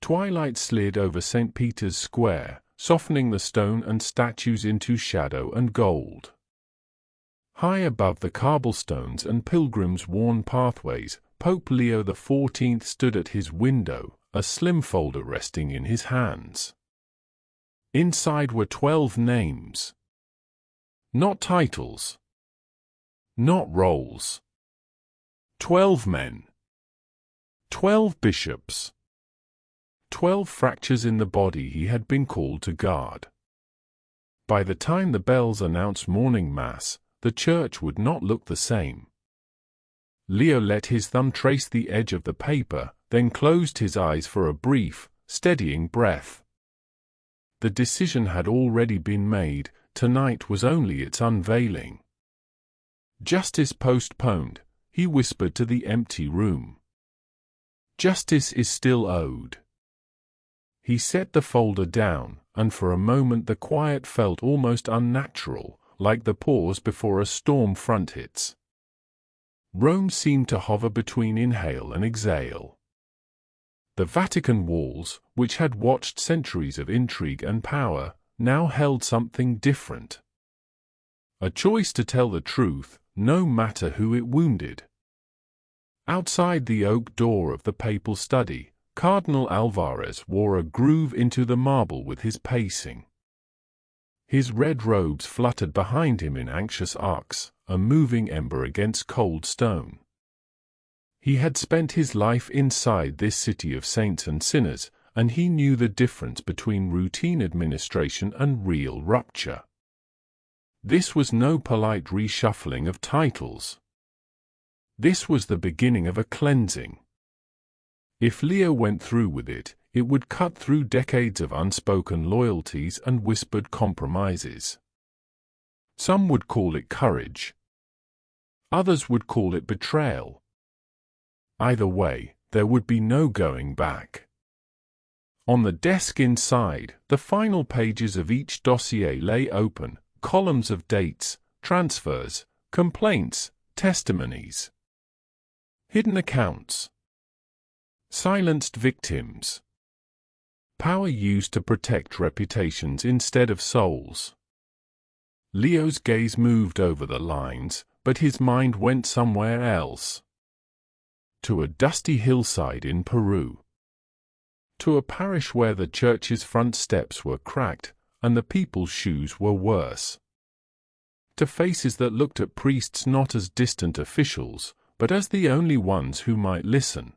Twilight slid over St. Peter's Square, softening the stone and statues into shadow and gold. High above the cobblestones and pilgrims' worn pathways, Pope Leo XIV stood at his window, a slim folder resting in his hands. Inside were 12 names. Not titles. Not roles. 12 men. 12 bishops. 12 fractures in the body he had been called to guard. By the time the bells announced morning mass, the church would not look the same. Leo let his thumb trace the edge of the paper, then closed his eyes for a brief, steadying breath. The decision had already been made, tonight was only its unveiling. Justice postponed, he whispered to the empty room. Justice is still owed. He set the folder down, and for a moment the quiet felt almost unnatural, like the pause before a storm front hits. Rome seemed to hover between inhale and exhale. The Vatican walls, which had watched centuries of intrigue and power, now held something different. A choice to tell the truth, no matter who it wounded. Outside the oak door of the papal study, Cardinal Alvarez wore a groove into the marble with his pacing. His red robes fluttered behind him in anxious arcs, a moving ember against cold stone. He had spent his life inside this city of saints and sinners, and he knew the difference between routine administration and real rupture. This was no polite reshuffling of titles. This was the beginning of a cleansing. If Leo went through with it, it would cut through decades of unspoken loyalties and whispered compromises. Some would call it courage. Others would call it betrayal. Either way, there would be no going back. On the desk inside, the final pages of each dossier lay open, columns of dates, transfers, complaints, testimonies. Hidden accounts. Silenced victims. Power used to protect reputations instead of souls. Leo's gaze moved over the lines, but his mind went somewhere else. To a dusty hillside in Peru. To a parish where the church's front steps were cracked, and the people's shoes were worse. To faces that looked at priests not as distant officials, but as the only ones who might listen.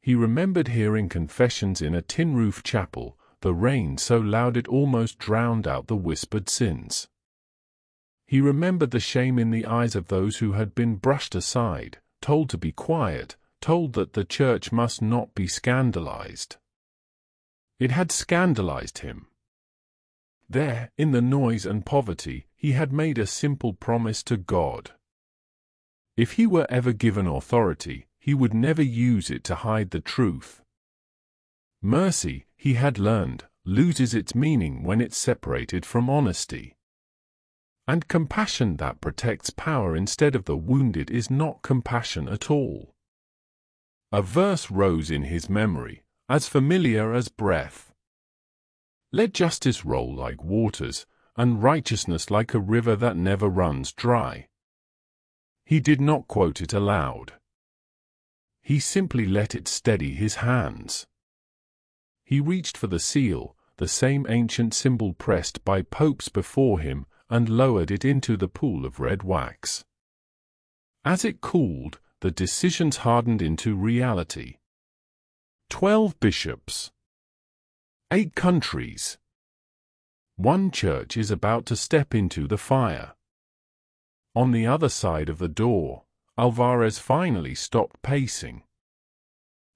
He remembered hearing confessions in a tin-roof chapel, the rain so loud it almost drowned out the whispered sins. He remembered the shame in the eyes of those who had been brushed aside, told to be quiet, told that the church must not be scandalized. It had scandalized him. There, in the noise and poverty, he had made a simple promise to God. If he were ever given authority, he would never use it to hide the truth. Mercy, he had learned, loses its meaning when it's separated from honesty. And compassion that protects power instead of the wounded is not compassion at all. A verse rose in his memory, as familiar as breath. Let justice roll like waters, and righteousness like a river that never runs dry. He did not quote it aloud. He simply let it steady his hands. He reached for the seal, the same ancient symbol pressed by popes before him, and lowered it into the pool of red wax. As it cooled, the decisions hardened into reality. 12 bishops. 8 countries. One church is about to step into the fire. On the other side of the door, Alvarez finally stopped pacing.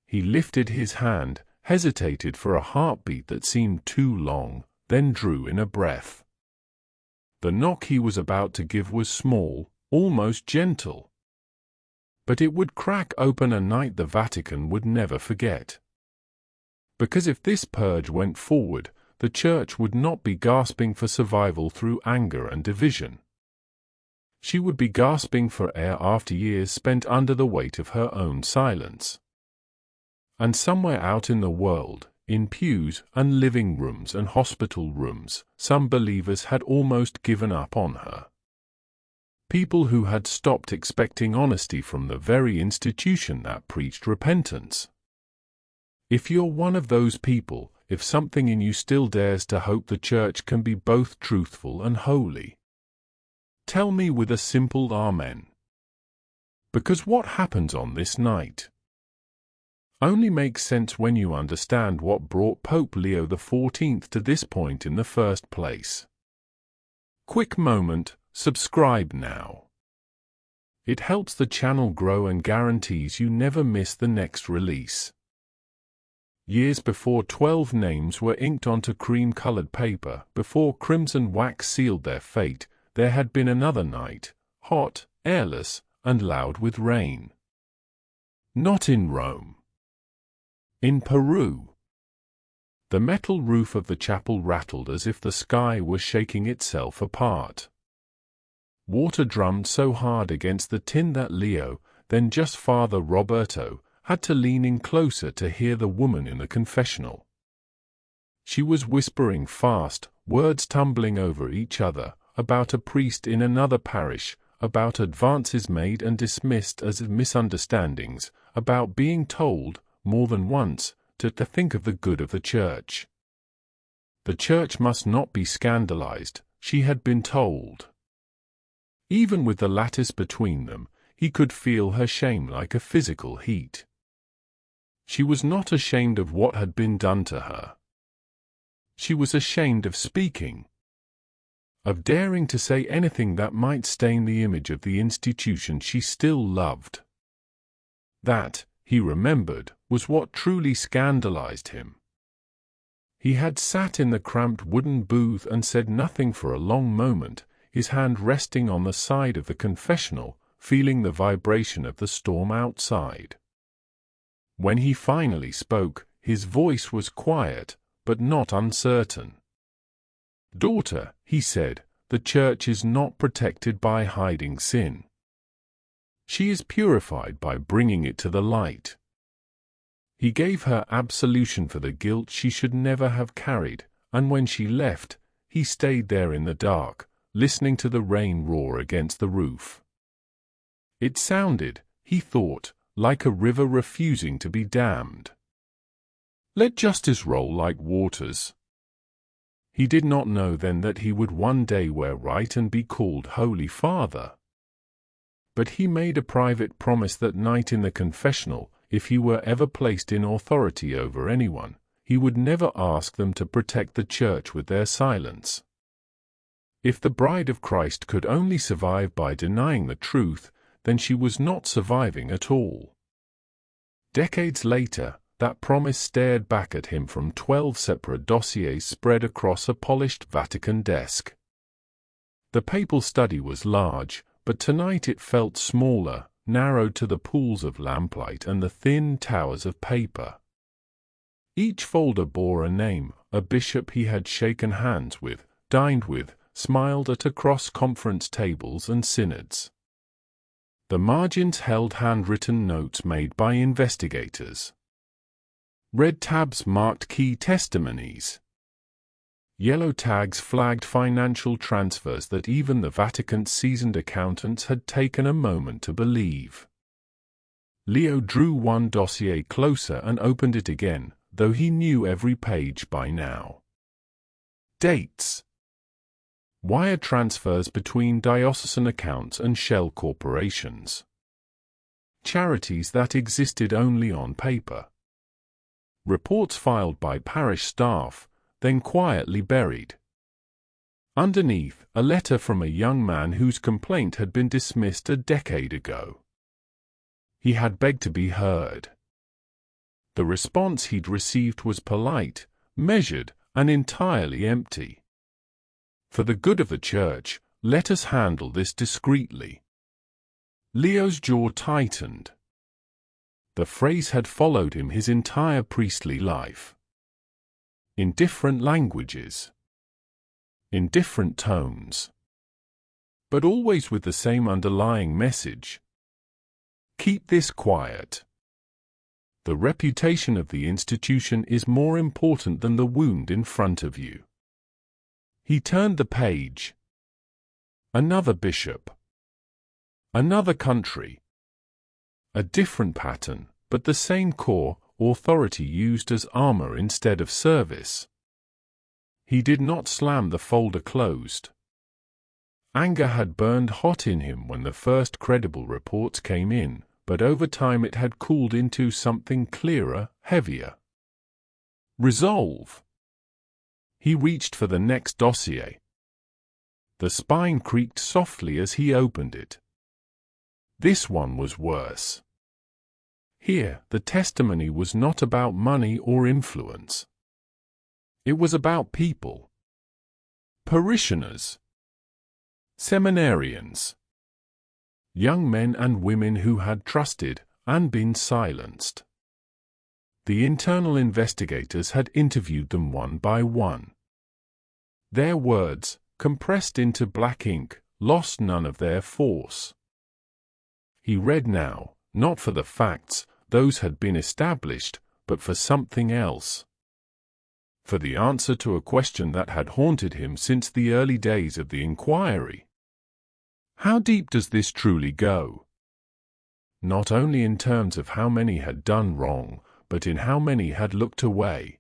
He lifted his hand, hesitated for a heartbeat that seemed too long, then drew in a breath. The knock he was about to give was small, almost gentle. But it would crack open a night the Vatican would never forget. Because if this purge went forward, the Church would not be gasping for survival through anger and division. She would be gasping for air after years spent under the weight of her own silence. And somewhere out in the world, in pews and living rooms and hospital rooms, some believers had almost given up on her. People who had stopped expecting honesty from the very institution that preached repentance. If you're one of those people, if something in you still dares to hope the church can be both truthful and holy, tell me with a simple amen. Because what happens on this night only makes sense when you understand what brought Pope Leo XIV to this point in the first place. Quick moment, subscribe now. It helps the channel grow and guarantees you never miss the next release. Years before 12 names were inked onto cream-colored paper, before crimson wax sealed their fate, there had been another night, hot, airless, and loud with rain. Not in Rome. In Peru. The metal roof of the chapel rattled as if the sky was shaking itself apart. Water drummed so hard against the tin that Leo, then just Father Roberto, had to lean in closer to hear the woman in the confessional. She was whispering fast, words tumbling over each other, about a priest in another parish, about advances made and dismissed as misunderstandings, about being told, more than once, to think of the good of the church. The church must not be scandalized, she had been told. Even with the lattice between them, he could feel her shame like a physical heat. She was not ashamed of what had been done to her. She was ashamed of speaking, of daring to say anything that might stain the image of the institution she still loved. That, he remembered, was what truly scandalized him. He had sat in the cramped wooden booth and said nothing for a long moment, his hand resting on the side of the confessional, feeling the vibration of the storm outside. When he finally spoke, his voice was quiet, but not uncertain. "Daughter," he said, "the church is not protected by hiding sin. She is purified by bringing it to the light." He gave her absolution for the guilt she should never have carried, and when she left, he stayed there in the dark, listening to the rain roar against the roof. It sounded, he thought, like a river refusing to be dammed. Let justice roll like waters. He did not know then that he would one day wear right and be called Holy Father. But he made a private promise that night in the confessional, if he were ever placed in authority over anyone, he would never ask them to protect the church with their silence. If the bride of Christ could only survive by denying the truth, then she was not surviving at all. Decades later, that promise stared back at him from 12 separate dossiers spread across a polished Vatican desk. The papal study was large, but tonight it felt smaller, narrowed to the pools of lamplight and the thin towers of paper. Each folder bore a name, a bishop he had shaken hands with, dined with, smiled at across conference tables and synods. The margins held handwritten notes made by investigators. Red tabs marked key testimonies. Yellow tags flagged financial transfers that even the Vatican's seasoned accountants had taken a moment to believe. Leo drew one dossier closer and opened it again, though he knew every page by now. Dates. Wire transfers between diocesan accounts and shell corporations. Charities that existed only on paper. Reports filed by parish staff, then quietly buried. Underneath, a letter from a young man whose complaint had been dismissed a decade ago. He had begged to be heard. The response he'd received was polite, measured, and entirely empty. For the good of the church, let us handle this discreetly. Leo's jaw tightened. The phrase had followed him his entire priestly life. In different languages. In different tones. But always with the same underlying message. Keep this quiet. The reputation of the institution is more important than the wound in front of you. He turned the page. Another bishop. Another country. A different pattern, but the same core, authority used as armor instead of service. He did not slam the folder closed. Anger had burned hot in him when the first credible reports came in, but over time it had cooled into something clearer, heavier. Resolve. He reached for the next dossier. The spine creaked softly as he opened it. This one was worse. Here, the testimony was not about money or influence. It was about people. Parishioners. Seminarians. Young men and women who had trusted and been silenced. The internal investigators had interviewed them one by one. Their words, compressed into black ink, lost none of their force. He read now, not for the facts, those had been established, but for something else. For the answer to a question that had haunted him since the early days of the inquiry. How deep does this truly go? Not only in terms of how many had done wrong, but in how many had looked away.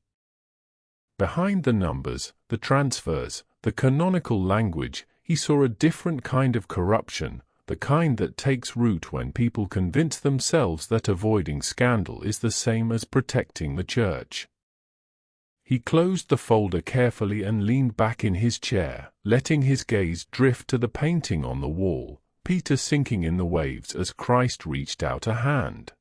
Behind the numbers, the transfers, the canonical language, he saw a different kind of corruption, the kind that takes root when people convince themselves that avoiding scandal is the same as protecting the church. He closed the folder carefully and leaned back in his chair, letting his gaze drift to the painting on the wall, Peter sinking in the waves as Christ reached out a hand.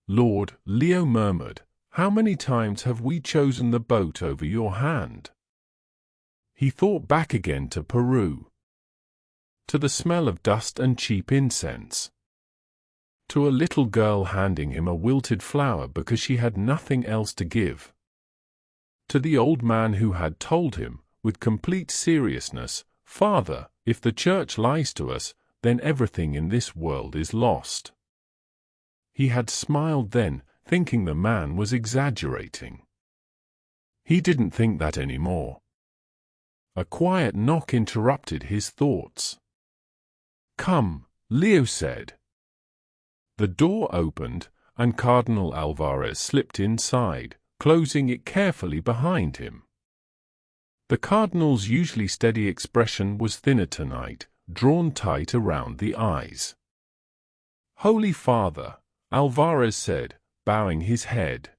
Lord, Leo murmured, how many times have we chosen the boat over your hand? He thought back again to Peru. To the smell of dust and cheap incense. To a little girl handing him a wilted flower because she had nothing else to give. To the old man who had told him, with complete seriousness, Father, if the church lies to us, then everything in this world is lost. He had smiled then, thinking the man was exaggerating. He didn't think that anymore. A quiet knock interrupted his thoughts. Come, Leo said. The door opened, and Cardinal Alvarez slipped inside, closing it carefully behind him. The cardinal's usually steady expression was thinner tonight, drawn tight around the eyes. Holy Father, Alvarez said, bowing his head.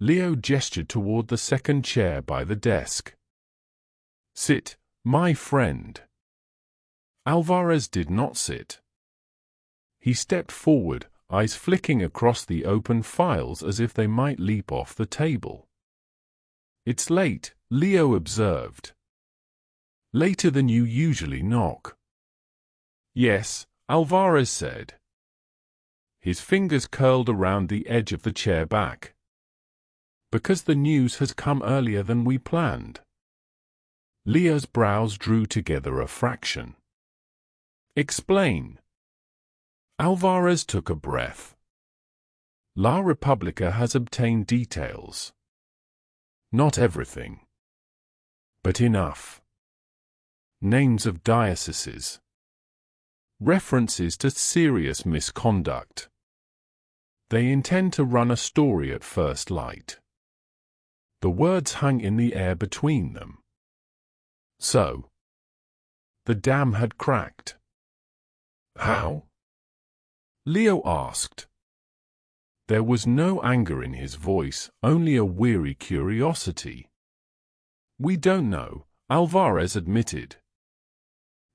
Leo gestured toward the second chair by the desk. Sit, my friend. Alvarez did not sit. He stepped forward, eyes flicking across the open files as if they might leap off the table. It's late, Leo observed. Later than you usually knock. Yes, Alvarez said. His fingers curled around the edge of the chair back. Because the news has come earlier than we planned. Leo's brows drew together a fraction. Explain. Alvarez took a breath. La Repubblica has obtained details. Not everything. But enough. Names of dioceses. References to serious misconduct. They intend to run a story at first light. The words hung in the air between them. So. The dam had cracked. How? Leo asked. There was no anger in his voice, only a weary curiosity. We don't know, Alvarez admitted.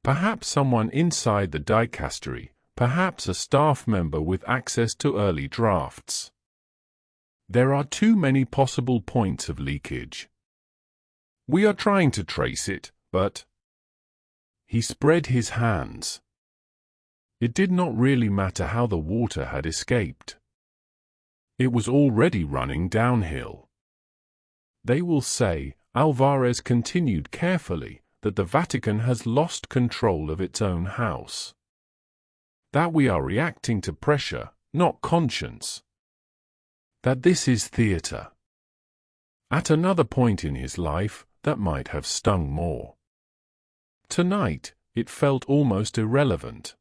Perhaps someone inside the dicastery, perhaps a staff member with access to early drafts. There are too many possible points of leakage. We are trying to trace it, but... He spread his hands. It did not really matter how the water had escaped. It was already running downhill. They will say, Alvarez continued carefully, that the Vatican has lost control of its own house. That we are reacting to pressure, not conscience. that this is theatre. At another point in his life, that might have stung more. Tonight, it felt almost irrelevant.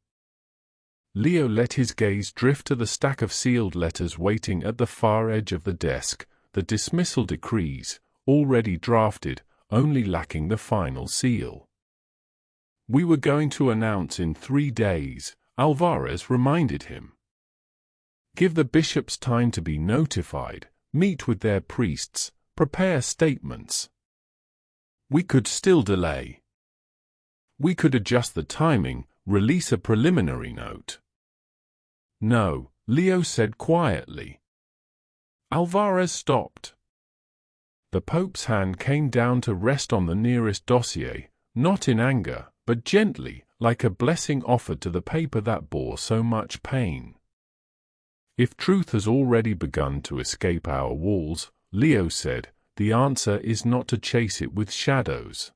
Leo let his gaze drift to the stack of sealed letters waiting at the far edge of the desk, the dismissal decrees, already drafted, only lacking the final seal. "We were going to announce in 3 days," Alvarez reminded him. "Give the bishops time to be notified, meet with their priests, prepare statements. We could still delay. We could adjust the timing, release a preliminary note." "No," Leo said quietly. Alvarez stopped. The Pope's hand came down to rest on the nearest dossier, not in anger, but gently, like a blessing offered to the paper that bore so much pain. "If truth has already begun to escape our walls," Leo said, "the answer is not to chase it with shadows."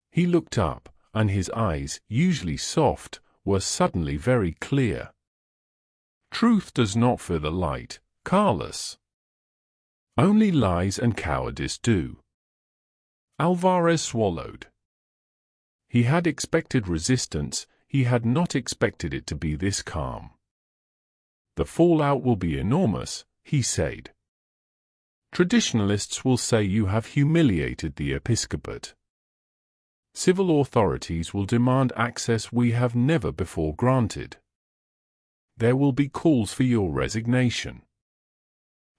He looked up, and his eyes, usually soft, were suddenly very clear. "Truth does not fear the light, Carlos. Only lies and cowardice do." Alvarez swallowed. He had expected resistance, he had not expected it to be this calm. "The fallout will be enormous," he said. "Traditionalists will say you have humiliated the episcopate. Civil authorities will demand access we have never before granted. There will be calls for your resignation.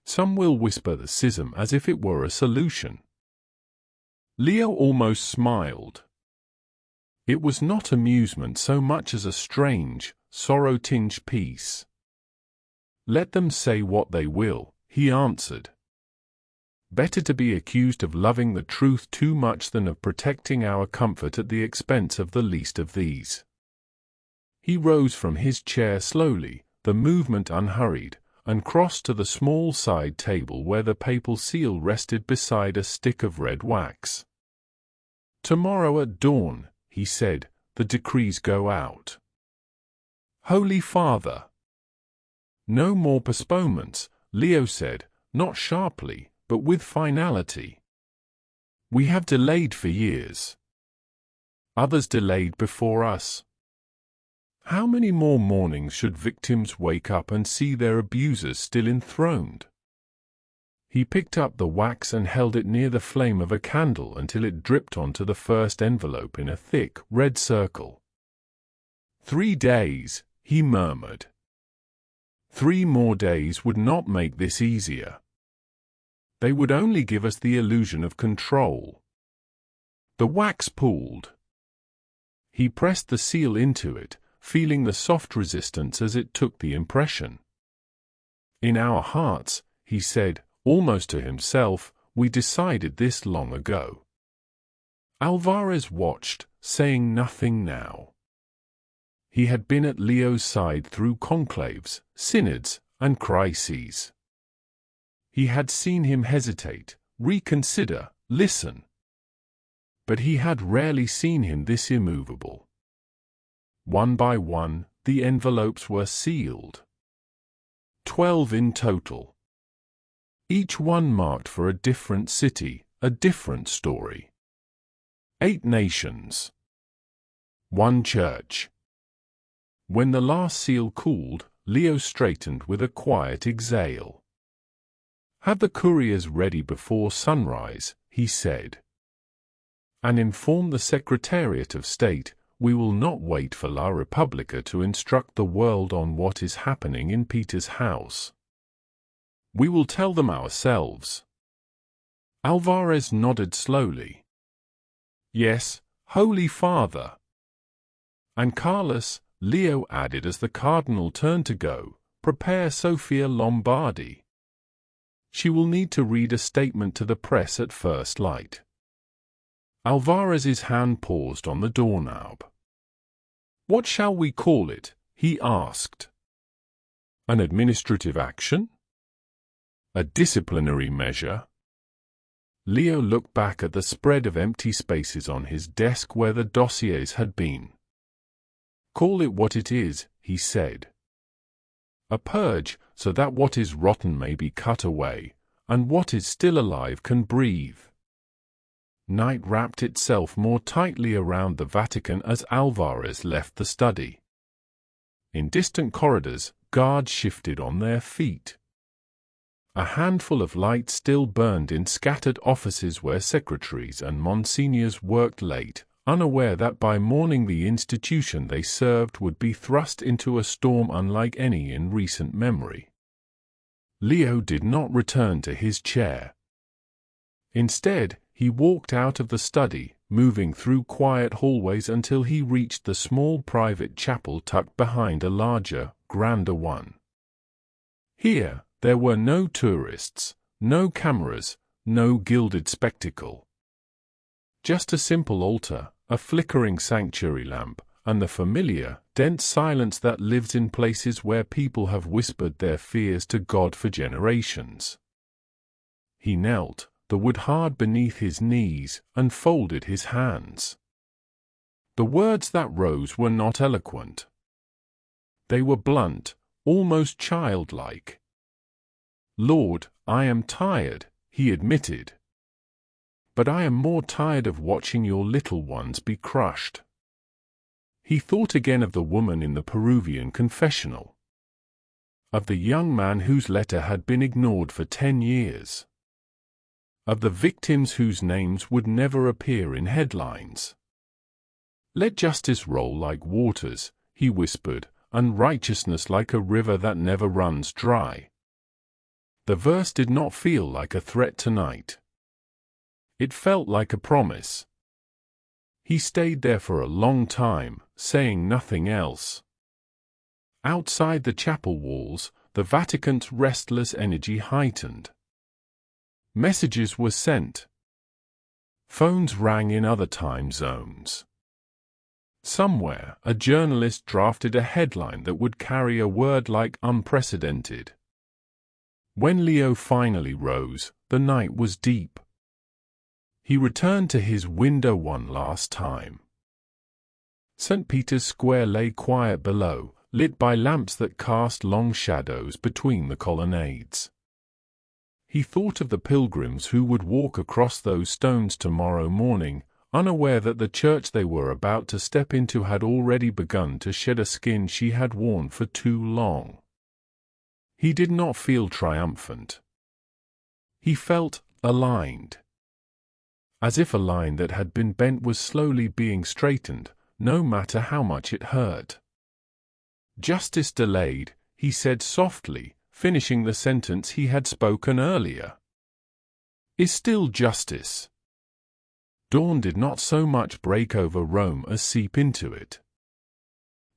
Some will whisper the schism as if it were a solution." Leo almost smiled. It was not amusement so much as a strange, sorrow-tinged peace. "Let them say what they will," he answered. "Better to be accused of loving the truth too much than of protecting our comfort at the expense of the least of these." He rose from his chair slowly, the movement unhurried, and crossed to the small side table where the papal seal rested beside a stick of red wax. "Tomorrow at dawn," he said, "the decrees go out." "Holy Father." "No more postponements," Leo said, not sharply, but with finality. "We have delayed for years. Others delayed before us. How many more mornings should victims wake up and see their abusers still enthroned?" He picked up the wax and held it near the flame of a candle until it dripped onto the first envelope in a thick, red circle. 3 days, he murmured. 3 more days would not make this easier. They would only give us the illusion of control. The wax pooled. He pressed the seal into it, feeling the soft resistance as it took the impression. "In our hearts," he said, almost to himself, "we decided this long ago." Alvarez watched, saying nothing now. He had been at Leo's side through conclaves, synods, and crises. He had seen him hesitate, reconsider, listen. But he had rarely seen him this immovable. One by one, the envelopes were sealed. 12 in total. Each one marked for a different city, a different story. 8 nations. 1 church. When the last seal cooled, Leo straightened with a quiet exhale. "Have the couriers ready before sunrise," he said. "And inform the Secretariat of State, we will not wait for La Repubblica to instruct the world on what is happening in Peter's house. We will tell them ourselves." Alvarez nodded slowly. "Yes, Holy Father." "And Carlos," Leo added as the cardinal turned to go, "prepare Sofia Lombardi. She will need to read a statement to the press at first light." Alvarez's hand paused on the doorknob. "What shall we call it?" he asked. "An administrative action? A disciplinary measure?" Leo looked back at the spread of empty spaces on his desk where the dossiers had been. "Call it what it is," he said. A purge, so that what is rotten may be cut away, and what is still alive can breathe. Night wrapped itself more tightly around the Vatican as Alvarez left the study. In distant corridors, guards shifted on their feet. A handful of light still burned in scattered offices where secretaries and monsignors worked late, unaware that by morning the institution they served would be thrust into a storm unlike any in recent memory. Leo did not return to his chair. Instead, he walked out of the study, moving through quiet hallways until he reached the small private chapel tucked behind a larger, grander one. Here, there were no tourists, no cameras, no gilded spectacle. Just a simple altar, a flickering sanctuary lamp, and the familiar, dense silence that lives in places where people have whispered their fears to God for generations. He knelt, the wood hard beneath his knees, and folded his hands. The words that rose were not eloquent. They were blunt, almost childlike. "Lord, I am tired," he admitted. "But I am more tired of watching your little ones be crushed." He thought again of the woman in the Peruvian confessional, of the young man whose letter had been ignored for 10 years, of the victims whose names would never appear in headlines. "Let justice roll like waters," he whispered, "and righteousness like a river that never runs dry." The verse did not feel like a threat tonight. It felt like a promise. He stayed there for a long time, saying nothing else. Outside the chapel walls, the Vatican's restless energy heightened. Messages were sent. Phones rang in other time zones. Somewhere, a journalist drafted a headline that would carry a word like unprecedented. When Leo finally rose, the night was deep. He returned to his window one last time. St. Peter's Square lay quiet below, lit by lamps that cast long shadows between the colonnades. He thought of the pilgrims who would walk across those stones tomorrow morning, unaware that the church they were about to step into had already begun to shed a skin she had worn for too long. He did not feel triumphant. He felt aligned. As if a line that had been bent was slowly being straightened, no matter how much it hurt. "Justice delayed," he said softly, finishing the sentence he had spoken earlier, "is still justice." Dawn did not so much break over Rome as seep into it.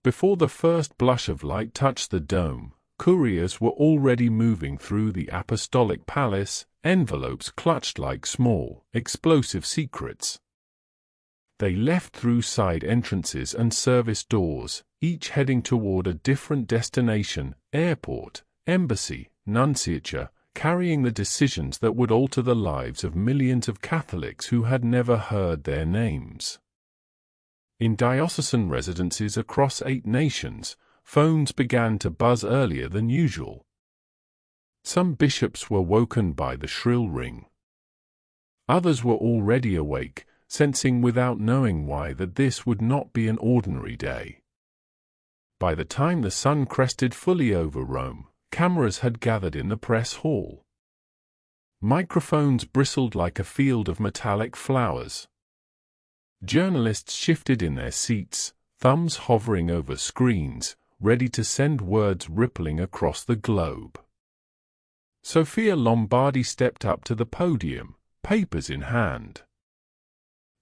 Before the first blush of light touched the dome, couriers were already moving through the apostolic palace, envelopes clutched like small, explosive secrets. They left through side entrances and service doors, each heading toward a different destination, airport, embassy, nunciature, carrying the decisions that would alter the lives of millions of Catholics who had never heard their names. In diocesan residences across 8 nations, phones began to buzz earlier than usual. Some bishops were woken by the shrill ring. Others were already awake, sensing without knowing why that this would not be an ordinary day. By the time the sun crested fully over Rome, cameras had gathered in the press hall. Microphones bristled like a field of metallic flowers. Journalists shifted in their seats, thumbs hovering over screens, ready to send words rippling across the globe. Sophia Lombardi stepped up to the podium, papers in hand.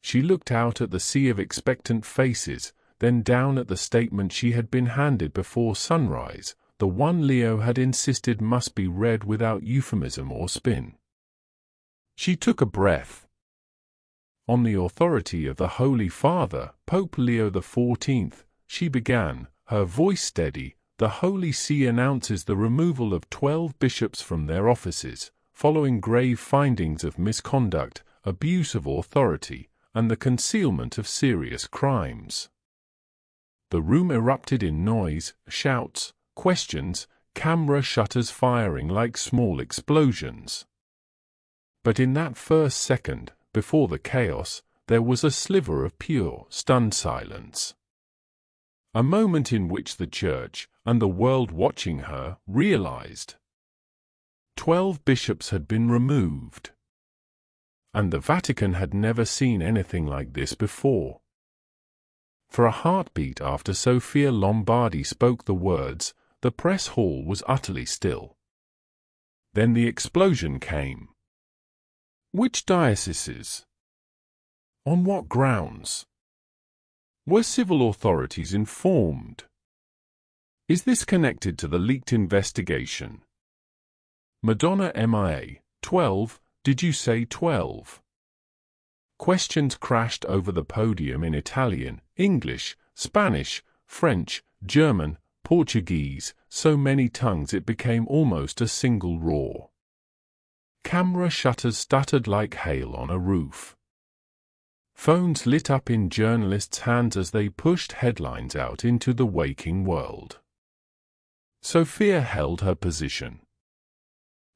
She looked out at the sea of expectant faces, then down at the statement she had been handed before sunrise, the one Leo had insisted must be read without euphemism or spin. She took a breath. "On the authority of the Holy Father, Pope Leo XIV, she began, her voice steady, "the Holy See announces the removal of 12 bishops from their offices, following grave findings of misconduct, abuse of authority, and the concealment of serious crimes." The room erupted in noise, shouts, questions, camera shutters firing like small explosions. But in that first second, before the chaos, there was a sliver of pure, stunned silence. A moment in which the Church, and the world watching her, realized 12 bishops had been removed. And the Vatican had never seen anything like this before. For a heartbeat after Sophia Lombardi spoke the words, the press hall was utterly still. Then the explosion came. Which dioceses? On what grounds? Were civil authorities informed? Is this connected to the leaked investigation? Madonna MIA, 12, did you say 12? Questions crashed over the podium in Italian, English, Spanish, French, German, Portuguese, so many tongues it became almost a single roar. Camera shutters stuttered like hail on a roof. Phones lit up in journalists' hands as they pushed headlines out into the waking world. Sophia held her position.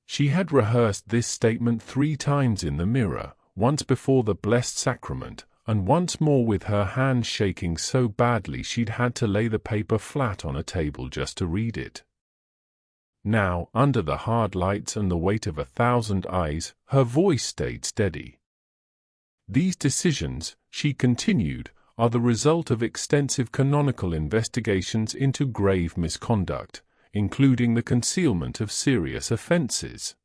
She had rehearsed this statement 3 times in the mirror, once before the Blessed Sacrament, and once more with her hands shaking so badly she'd had to lay the paper flat on a table just to read it. Now, under the hard lights and the weight of 1,000 eyes, her voice stayed steady. These decisions, she continued, are the result of extensive canonical investigations into grave misconduct, including the concealment of serious offenses.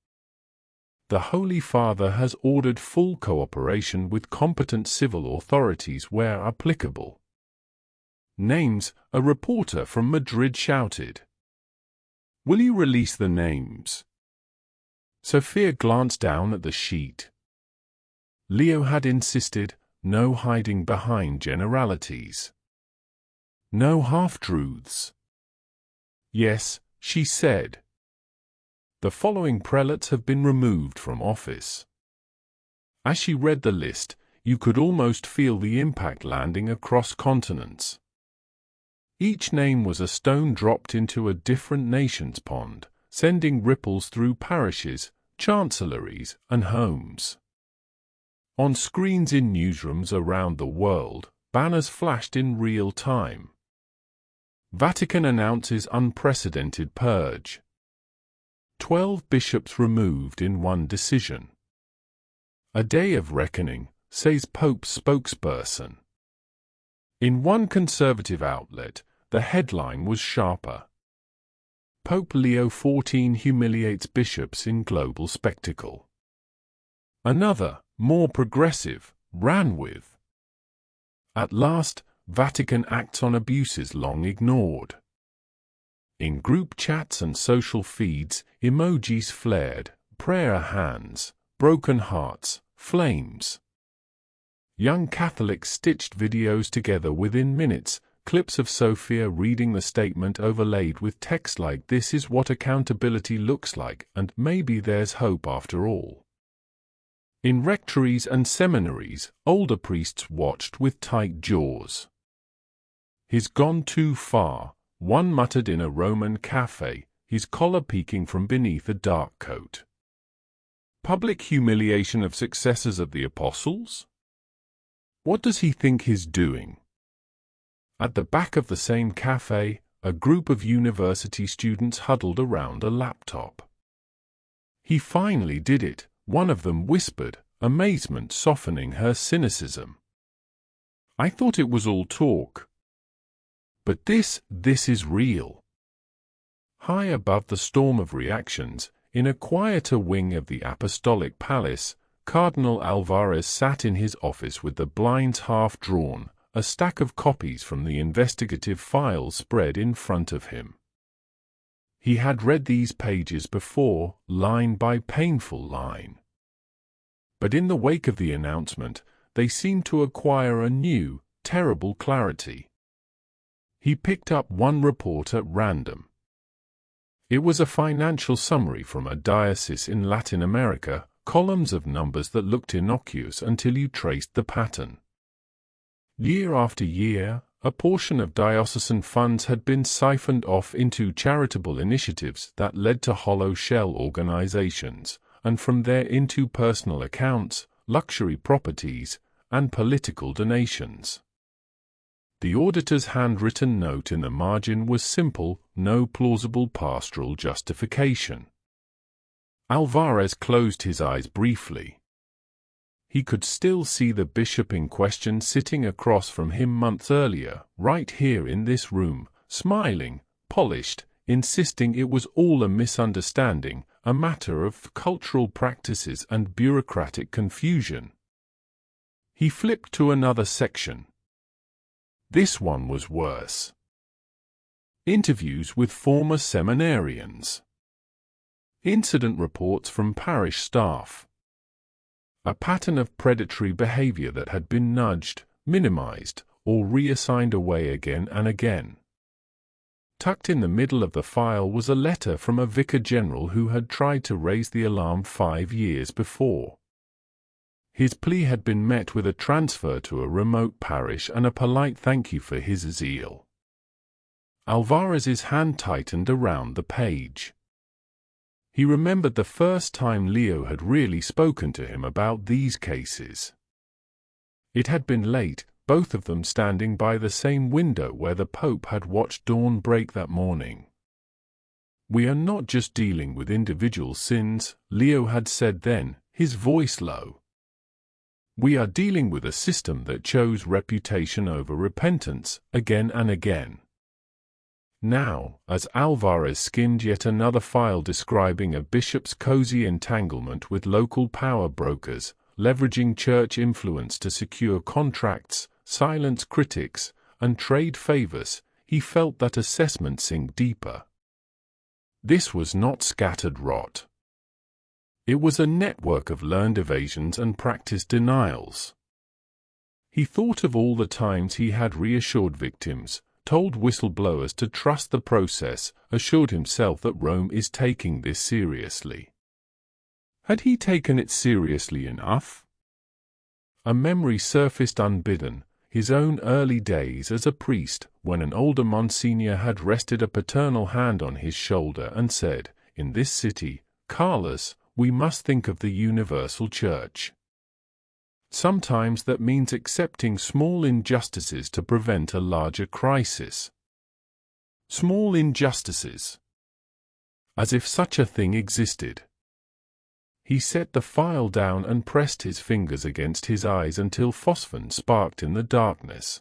The Holy Father has ordered full cooperation with competent civil authorities where applicable. Names, a reporter from Madrid shouted. Will you release the names? Sophia glanced down at the sheet. Leo had insisted, no hiding behind generalities. No half-truths. Yes, she said. The following prelates have been removed from office. As she read the list, you could almost feel the impact landing across continents. Each name was a stone dropped into a different nation's pond, sending ripples through parishes, chancelleries, and homes. On screens in newsrooms around the world, banners flashed in real time. Vatican announces unprecedented purge. 12 bishops removed in one decision. A day of reckoning, says Pope's spokesperson. In one conservative outlet, the headline was sharper. Pope Leo XIV humiliates bishops in global spectacle. Another, more progressive, ran with, at last, Vatican acts on abuses long ignored. In group chats and social feeds, emojis flared, prayer hands, broken hearts, flames. Young Catholics stitched videos together within minutes, clips of Sophia reading the statement overlaid with text like "This is what accountability looks like," and "Maybe there's hope after all." In rectories and seminaries, older priests watched with tight jaws. "He's gone too far," one muttered in a Roman cafe, his collar peeking from beneath a dark coat. Public humiliation of successors of the apostles? What does he think he's doing? At the back of the same cafe, a group of university students huddled around a laptop. "He finally did it," one of them whispered, amazement softening her cynicism. "I thought it was all talk. But this is real." High above the storm of reactions, in a quieter wing of the Apostolic Palace, Cardinal Alvarez sat in his office with the blinds half drawn, a stack of copies from the investigative files spread in front of him. He had read these pages before, line by painful line. But in the wake of the announcement, they seemed to acquire a new, terrible clarity. He picked up one report at random. It was a financial summary from a diocese in Latin America, columns of numbers that looked innocuous until you traced the pattern. Year after year, a portion of diocesan funds had been siphoned off into charitable initiatives that led to hollow shell organizations, and from there into personal accounts, luxury properties, and political donations. The auditor's handwritten note in the margin was simple, no plausible pastoral justification. Alvarez closed his eyes briefly. He could still see the bishop in question sitting across from him months earlier, right here in this room, smiling, polished, insisting it was all a misunderstanding, a matter of cultural practices and bureaucratic confusion. He flipped to another section. This one was worse. Interviews with former seminarians. Incident reports from parish staff. A pattern of predatory behavior that had been nudged, minimized, or reassigned away again and again. Tucked in the middle of the file was a letter from a vicar general who had tried to raise the alarm 5 years before. His plea had been met with a transfer to a remote parish and a polite thank you for his zeal. Alvarez's hand tightened around the page. He remembered the first time Leo had really spoken to him about these cases. It had been late, both of them standing by the same window where the Pope had watched dawn break that morning. "We are not just dealing with individual sins," Leo had said then, his voice low. "We are dealing with a system that chose reputation over repentance, again and again." Now, as Alvarez skimmed yet another file describing a bishop's cozy entanglement with local power brokers, leveraging church influence to secure contracts, silence critics, and trade favors, he felt that assessment sink deeper. This was not scattered rot. It was a network of learned evasions and practiced denials. He thought of all the times he had reassured victims, told whistleblowers to trust the process, assured himself that Rome is taking this seriously. Had he taken it seriously enough? A memory surfaced unbidden, his own early days as a priest, when an older Monsignor had rested a paternal hand on his shoulder and said, "In this city, Carlos, we must think of the universal church. Sometimes that means accepting small injustices to prevent a larger crisis." Small injustices. As if such a thing existed. He set the file down and pressed his fingers against his eyes until phosphon sparked in the darkness.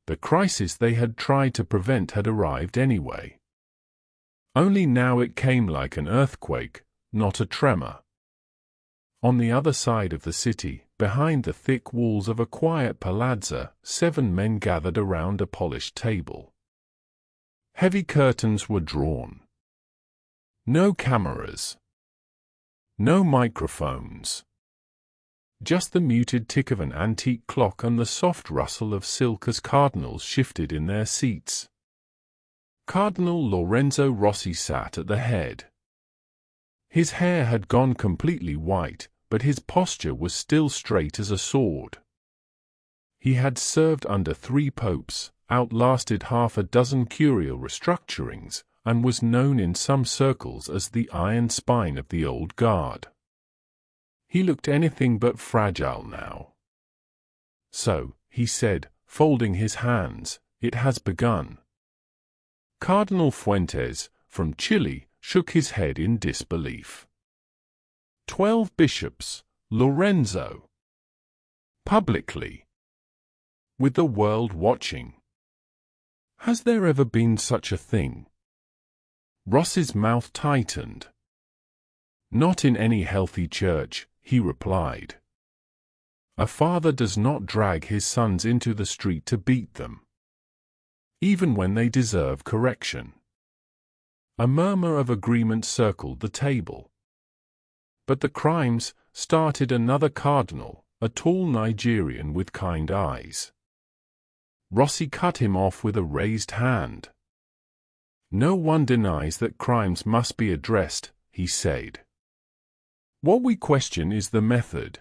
The crisis they had tried to prevent had arrived anyway. Only now it came like an earthquake, not a tremor. On the other side of the city, behind the thick walls of a quiet palazzo, 7 men gathered around a polished table. Heavy curtains were drawn. No cameras. No microphones. Just the muted tick of an antique clock and the soft rustle of silk as cardinals shifted in their seats. Cardinal Lorenzo Rossi sat at the head. His hair had gone completely white, but his posture was still straight as a sword. He had served under 3 popes, outlasted half a dozen curial restructurings, and was known in some circles as the iron spine of the old guard. He looked anything but fragile now. "So," he said, folding his hands, "it has begun." Cardinal Fuentes, from Chile, shook his head in disbelief. 12 bishops, Lorenzo. Publicly. With the world watching. Has there ever been such a thing? Ross's mouth tightened. "Not in any healthy church," he replied. "A father does not drag his sons into the street to beat them, even when they deserve correction." A murmur of agreement circled the table. But the crimes, started another cardinal, a tall Nigerian with kind eyes. Rossi cut him off with a raised hand. "No one denies that crimes must be addressed," he said. "What we question is the method.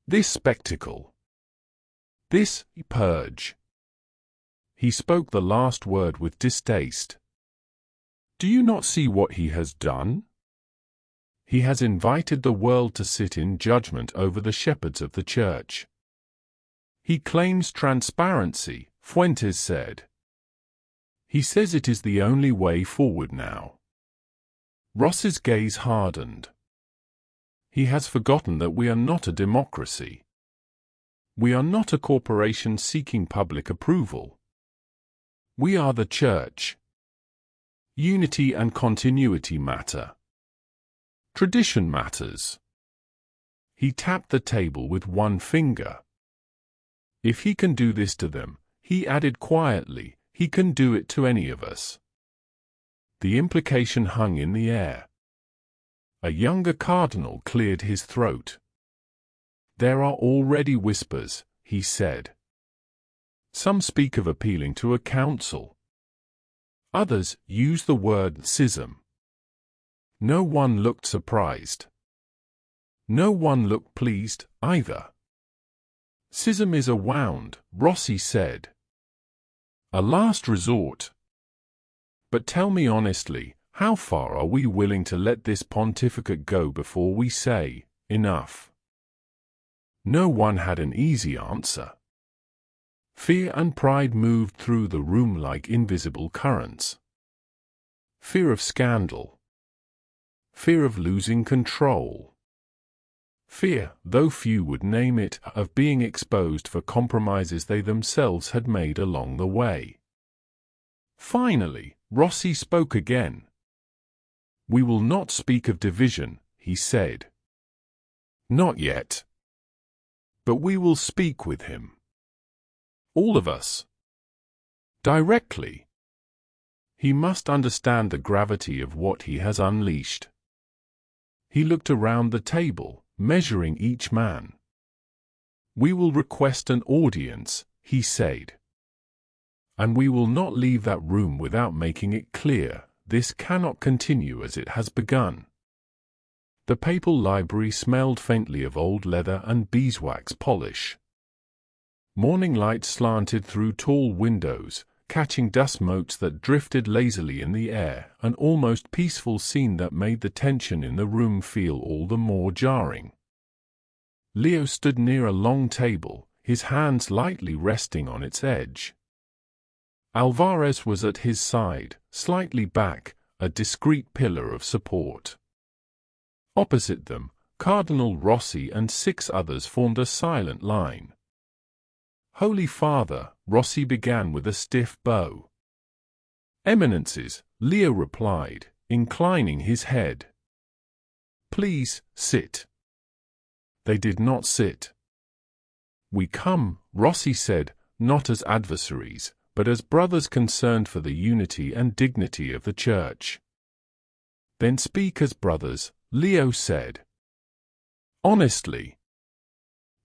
This spectacle. This purge. He spoke the last word with distaste. Do you not see what he has done? He has invited the world to sit in judgment over the shepherds of the church. He claims transparency, Fuentes said. He says it is the only way forward now. Ross's gaze hardened. He has forgotten that we are not a democracy. We are not a corporation seeking public approval. We are the church. Unity and continuity matter. Tradition matters. He tapped the table with one finger. If he can do this to them, he added quietly, he can do it to any of us. The implication hung in the air. A younger cardinal cleared his throat. There are already whispers, he said. Some speak of appealing to a council. Others use the word schism. No one looked surprised. No one looked pleased, either. Schism is a wound, Rossi said. A last resort. But tell me honestly, how far are we willing to let this pontificate go before we say, enough? No one had an easy answer. Fear and pride moved through the room like invisible currents. Fear of scandal. Fear of losing control. Fear, though few would name it, of being exposed for compromises they themselves had made along the way. Finally, Rossi spoke again. We will not speak of division, he said. Not yet. But we will speak with him. All of us. Directly. He must understand the gravity of what he has unleashed. He looked around the table, measuring each man. We will request an audience, he said. And we will not leave that room without making it clear, this cannot continue as it has begun. The papal library smelled faintly of old leather and beeswax polish. Morning light slanted through tall windows, catching dust motes that drifted lazily in the air, an almost peaceful scene that made the tension in the room feel all the more jarring. Leo stood near a long table, his hands lightly resting on its edge. Alvarez was at his side, slightly back, a discreet pillar of support. Opposite them, Cardinal Rossi and 6 others formed a silent line. Holy Father, Rossi began with a stiff bow. Eminences, Leo replied, inclining his head. Please, sit. They did not sit. We come, Rossi said, not as adversaries, but as brothers concerned for the unity and dignity of the Church. Then speak as brothers, Leo said. Honestly.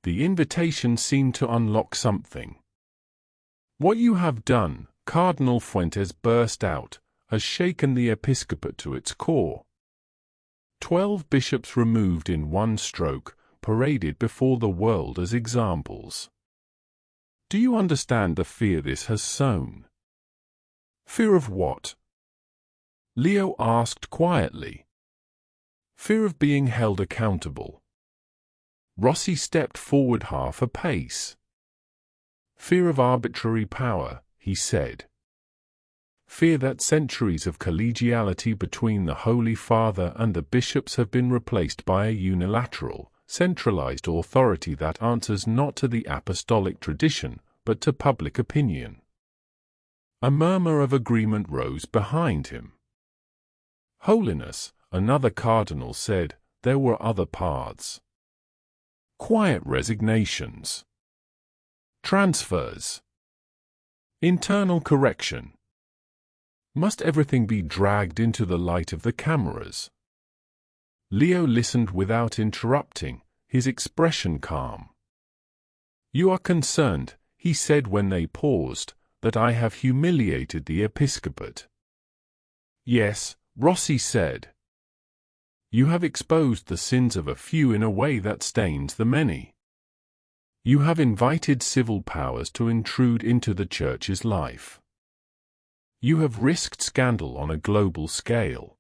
The invitation seemed to unlock something. What you have done, Cardinal Fuentes burst out, has shaken the episcopate to its core. 12 bishops removed in one stroke, paraded before the world as examples. Do you understand the fear this has sown? Fear of what? Leo asked quietly. Fear of being held accountable. Rossi stepped forward half a pace. Fear of arbitrary power, he said. Fear that centuries of collegiality between the Holy Father and the bishops have been replaced by a unilateral, centralized authority that answers not to the apostolic tradition, but to public opinion. A murmur of agreement rose behind him. Holiness, another cardinal said, there were other paths. Quiet resignations. Transfers. Internal correction. Must everything be dragged into the light of the cameras? Leo listened without interrupting, his expression calm. You are concerned, he said when they paused, that I have humiliated the episcopate. Yes, Rossi said. You have exposed the sins of a few in a way that stains the many. You have invited civil powers to intrude into the Church's life. You have risked scandal on a global scale.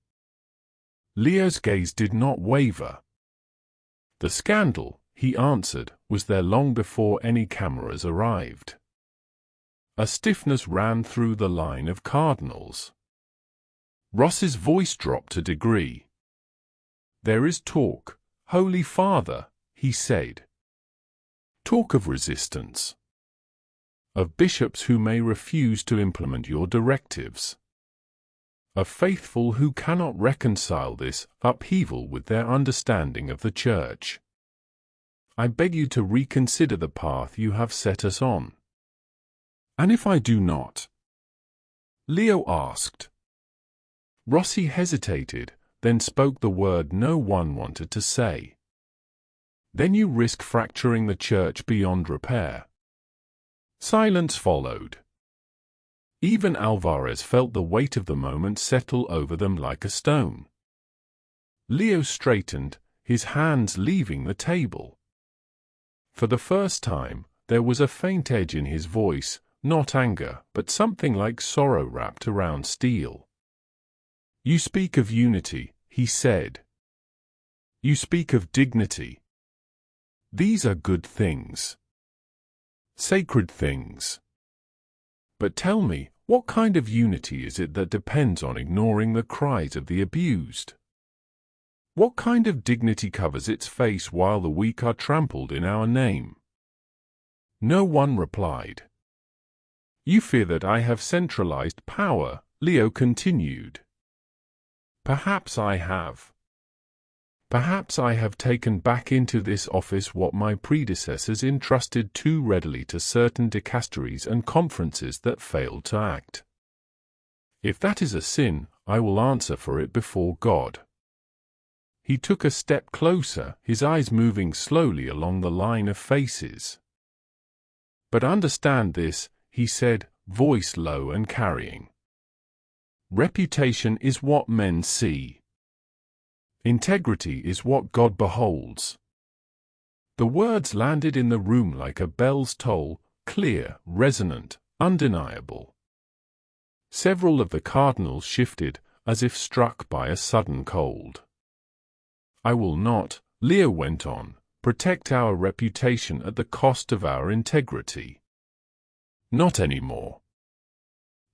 Leo's gaze did not waver. The scandal, he answered, was there long before any cameras arrived. A stiffness ran through the line of cardinals. Ross's voice dropped a degree. There is talk, Holy Father, he said. Talk of resistance. Of bishops who may refuse to implement your directives. Of faithful who cannot reconcile this upheaval with their understanding of the Church. I beg you to reconsider the path you have set us on. And if I do not? Leo asked. Rossi hesitated, then spoke the word no one wanted to say. Then you risk fracturing the Church beyond repair. Silence followed. Even Alvarez felt the weight of the moment settle over them like a stone. Leo straightened, his hands leaving the table. For the first time, there was a faint edge in his voice, not anger, but something like sorrow wrapped around steel. You speak of unity, he said. You speak of dignity. These are good things. Sacred things. But tell me, what kind of unity is it that depends on ignoring the cries of the abused? What kind of dignity covers its face while the weak are trampled in our name? No one replied. You fear that I have centralized power, Leo continued. Perhaps I have. Perhaps I have taken back into this office what my predecessors entrusted too readily to certain dicasteries and conferences that failed to act. If that is a sin, I will answer for it before God. He took a step closer, his eyes moving slowly along the line of faces. But understand this, he said, voice low and carrying. Reputation is what men see. Integrity is what God beholds. The words landed in the room like a bell's toll, clear, resonant, undeniable. Several of the cardinals shifted, as if struck by a sudden cold. I will not, Leo went on, protect our reputation at the cost of our integrity. Not anymore.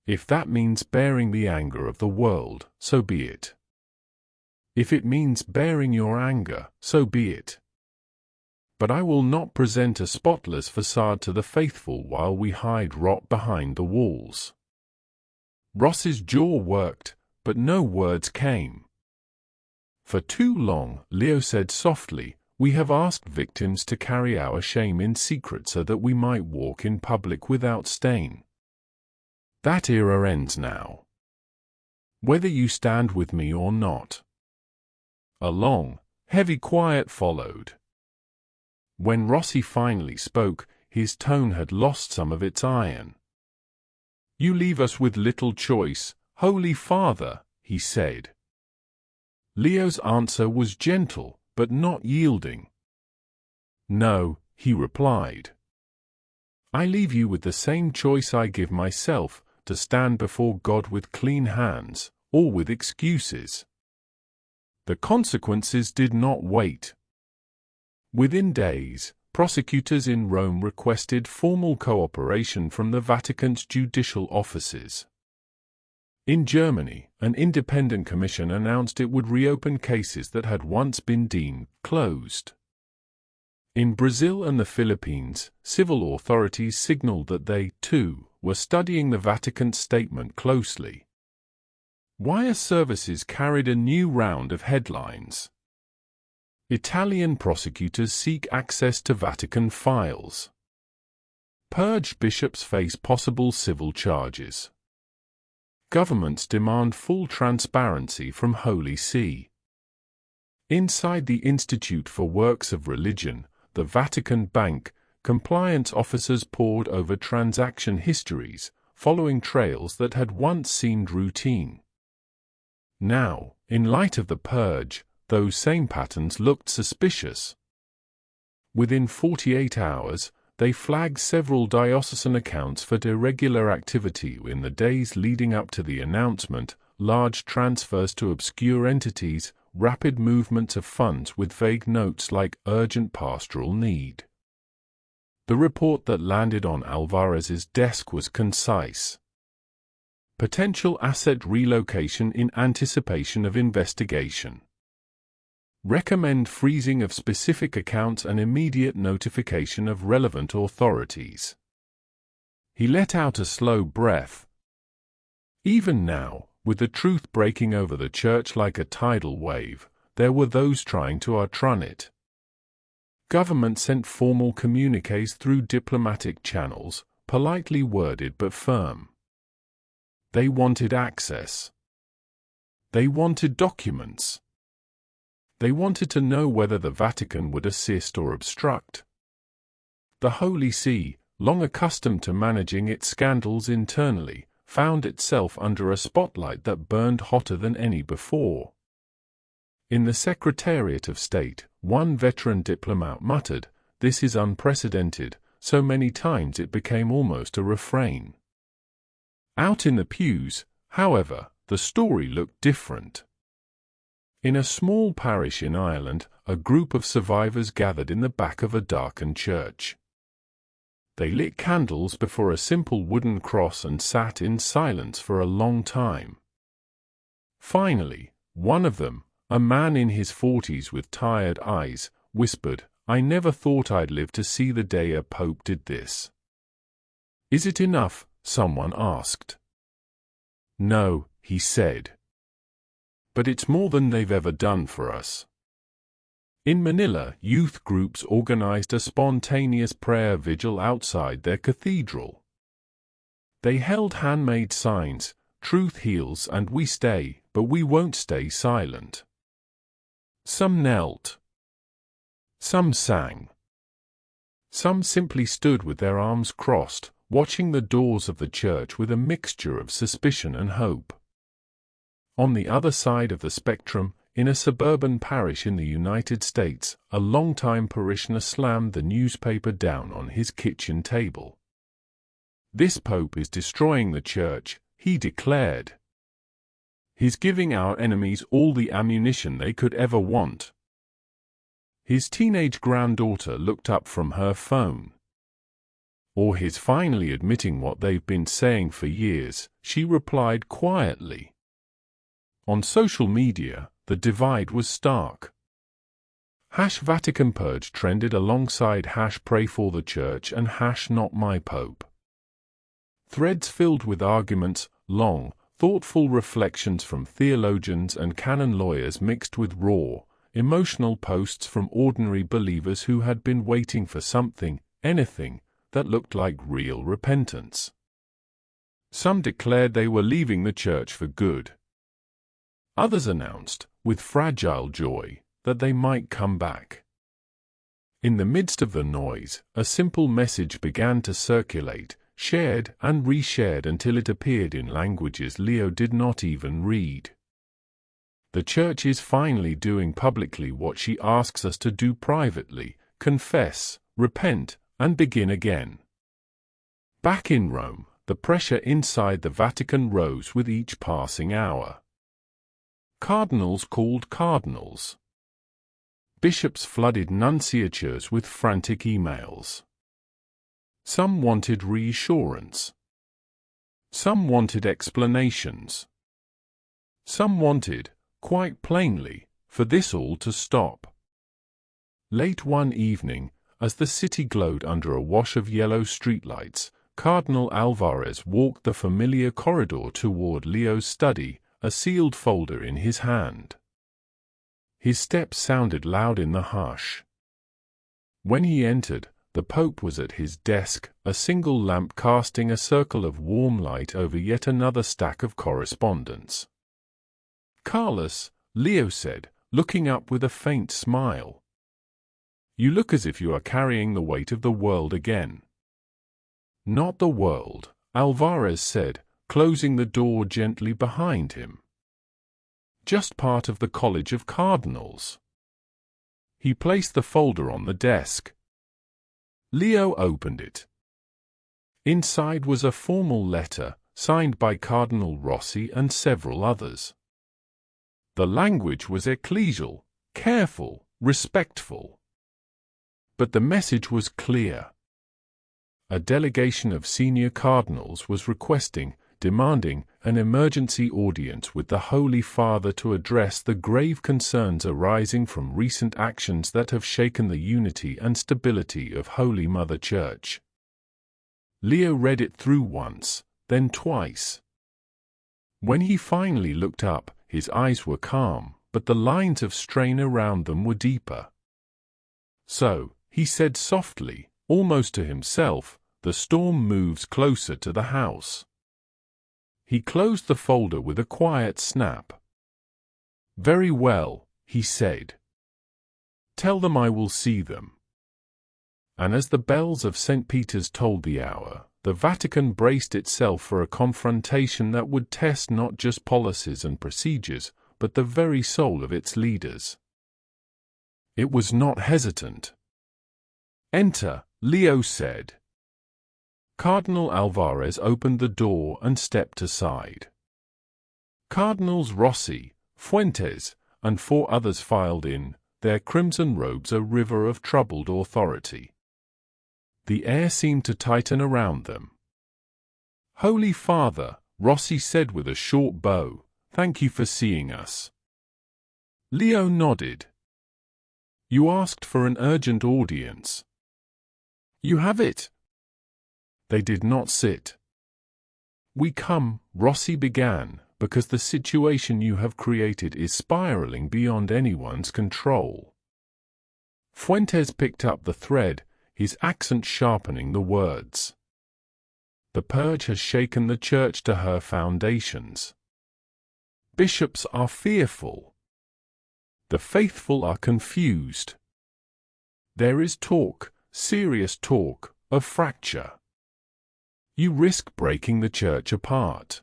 If that means bearing the anger of the world, so be it. If it means bearing your anger, so be it. But I will not present a spotless facade to the faithful while we hide rot behind the walls. Ross's jaw worked, but no words came. For too long, Leo said softly, we have asked victims to carry our shame in secret so that we might walk in public without stain. That era ends now. Whether you stand with me or not. A long, heavy quiet followed. When Rossi finally spoke, his tone had lost some of its iron. You leave us with little choice, Holy Father, he said. Leo's answer was gentle, but not yielding. No, he replied. I leave you with the same choice I give myself, to stand before God with clean hands, or with excuses. The consequences did not wait. Within days, prosecutors in Rome requested formal cooperation from the Vatican's judicial offices. In Germany, an independent commission announced it would reopen cases that had once been deemed closed. In Brazil and the Philippines, civil authorities signaled that they, too, were studying the Vatican's statement closely. Wire services carried a new round of headlines. Italian prosecutors seek access to Vatican files. Purge bishops face possible civil charges. Governments demand full transparency from Holy See. Inside the Institute for Works of Religion, the Vatican Bank, compliance officers pored over transaction histories, following trails that had once seemed routine. Now, in light of the purge, those same patterns looked suspicious. Within 48 hours, they flagged several diocesan accounts for irregular activity in the days leading up to the announcement, large transfers to obscure entities, rapid movements of funds with vague notes like urgent pastoral need. The report that landed on Alvarez's desk was concise. Potential asset relocation in anticipation of investigation. Recommend freezing of specific accounts and immediate notification of relevant authorities. He let out a slow breath. Even now, with the truth breaking over the church like a tidal wave, there were those trying to outrun it. Government sent formal communiques through diplomatic channels, politely worded but firm. They wanted access. They wanted documents. They wanted to know whether the Vatican would assist or obstruct. The Holy See, long accustomed to managing its scandals internally, found itself under a spotlight that burned hotter than any before. In the Secretariat of State, one veteran diplomat muttered, "This is unprecedented," so many times it became almost a refrain. Out in the pews, however, the story looked different. In a small parish in Ireland, a group of survivors gathered in the back of a darkened church. They lit candles before a simple wooden cross and sat in silence for a long time. Finally, one of them, a man in his 40s with tired eyes, whispered, "I never thought I'd live to see the day a pope did this." "Is it enough?" someone asked. "No," he said. "But it's more than they've ever done for us." In Manila, youth groups organized a spontaneous prayer vigil outside their cathedral. They held handmade signs, "Truth heals and we stay, but we won't stay silent." Some knelt. Some sang. Some simply stood with their arms crossed, watching the doors of the church with a mixture of suspicion and hope. On the other side of the spectrum, in a suburban parish in the United States, a longtime parishioner slammed the newspaper down on his kitchen table. "This pope is destroying the church," he declared. "He's giving our enemies all the ammunition they could ever want." His teenage granddaughter looked up from her phone. "Or he's finally admitting what they've been saying for years," she replied quietly. On social media, the divide was stark. #Vatican Purge trended alongside #Pray for the Church and #Not My Pope. Threads filled with arguments, long, thoughtful reflections from theologians and canon lawyers mixed with raw, emotional posts from ordinary believers who had been waiting for something, anything, that looked like real repentance. Some declared they were leaving the church for good. Others announced, with fragile joy, that they might come back. In the midst of the noise, a simple message began to circulate, shared and reshared until it appeared in languages Leo did not even read. The Church is finally doing publicly what she asks us to do privately: confess, repent, and begin again. Back in Rome, the pressure inside the Vatican rose with each passing hour. Cardinals called cardinals. Bishops flooded nunciatures with frantic emails. Some wanted reassurance. Some wanted explanations. Some wanted, quite plainly, for this all to stop. Late one evening, as the city glowed under a wash of yellow streetlights, Cardinal Alvarez walked the familiar corridor toward Leo's study, a sealed folder in his hand. His steps sounded loud in the hush. When he entered, the Pope was at his desk, a single lamp casting a circle of warm light over yet another stack of correspondence. "Carlos," Leo said, looking up with a faint smile. "You look as if you are carrying the weight of the world again." "Not the world," Alvarez said, closing the door gently behind him. "Just part of the College of Cardinals." He placed the folder on the desk. Leo opened it. Inside was a formal letter, signed by Cardinal Rossi and several others. The language was ecclesial, careful, respectful. But the message was clear. A delegation of senior cardinals was demanding an emergency audience with the Holy Father to address the grave concerns arising from recent actions that have shaken the unity and stability of Holy Mother Church. Leo read it through once, then twice. When he finally looked up, his eyes were calm, but the lines of strain around them were deeper. So, he said softly, almost to himself, the storm moves closer to the house. He closed the folder with a quiet snap. Very well, he said. Tell them I will see them. And as the bells of St. Peter's tolled the hour, the Vatican braced itself for a confrontation that would test not just policies and procedures, but the very soul of its leaders. It was not hesitant. Enter, Leo said. Cardinal Alvarez opened the door and stepped aside. Cardinals Rossi, Fuentes, and 4 others filed in, their crimson robes a river of troubled authority. The air seemed to tighten around them. Holy Father, Rossi said with a short bow, thank you for seeing us. Leo nodded. You asked for an urgent audience. You have it. They did not sit. We come, Rossi began, because the situation you have created is spiraling beyond anyone's control. Fuentes picked up the thread, his accent sharpening the words. The purge has shaken the church to her foundations. Bishops are fearful. The faithful are confused. There is talk, serious talk, of fracture. You risk breaking the church apart.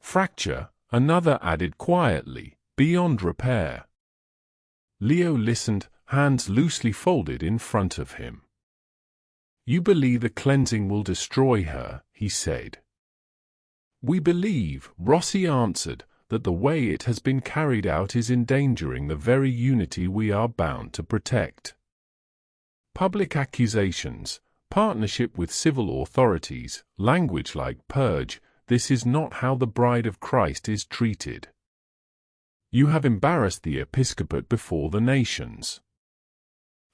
Fracture, another added quietly, beyond repair. Leo listened, hands loosely folded in front of him. You believe the cleansing will destroy her, he said. We believe, Rossi answered, that the way it has been carried out is endangering the very unity we are bound to protect. Public accusations, partnership with civil authorities, language like purge, this is not how the bride of Christ is treated. You have embarrassed the episcopate before the nations.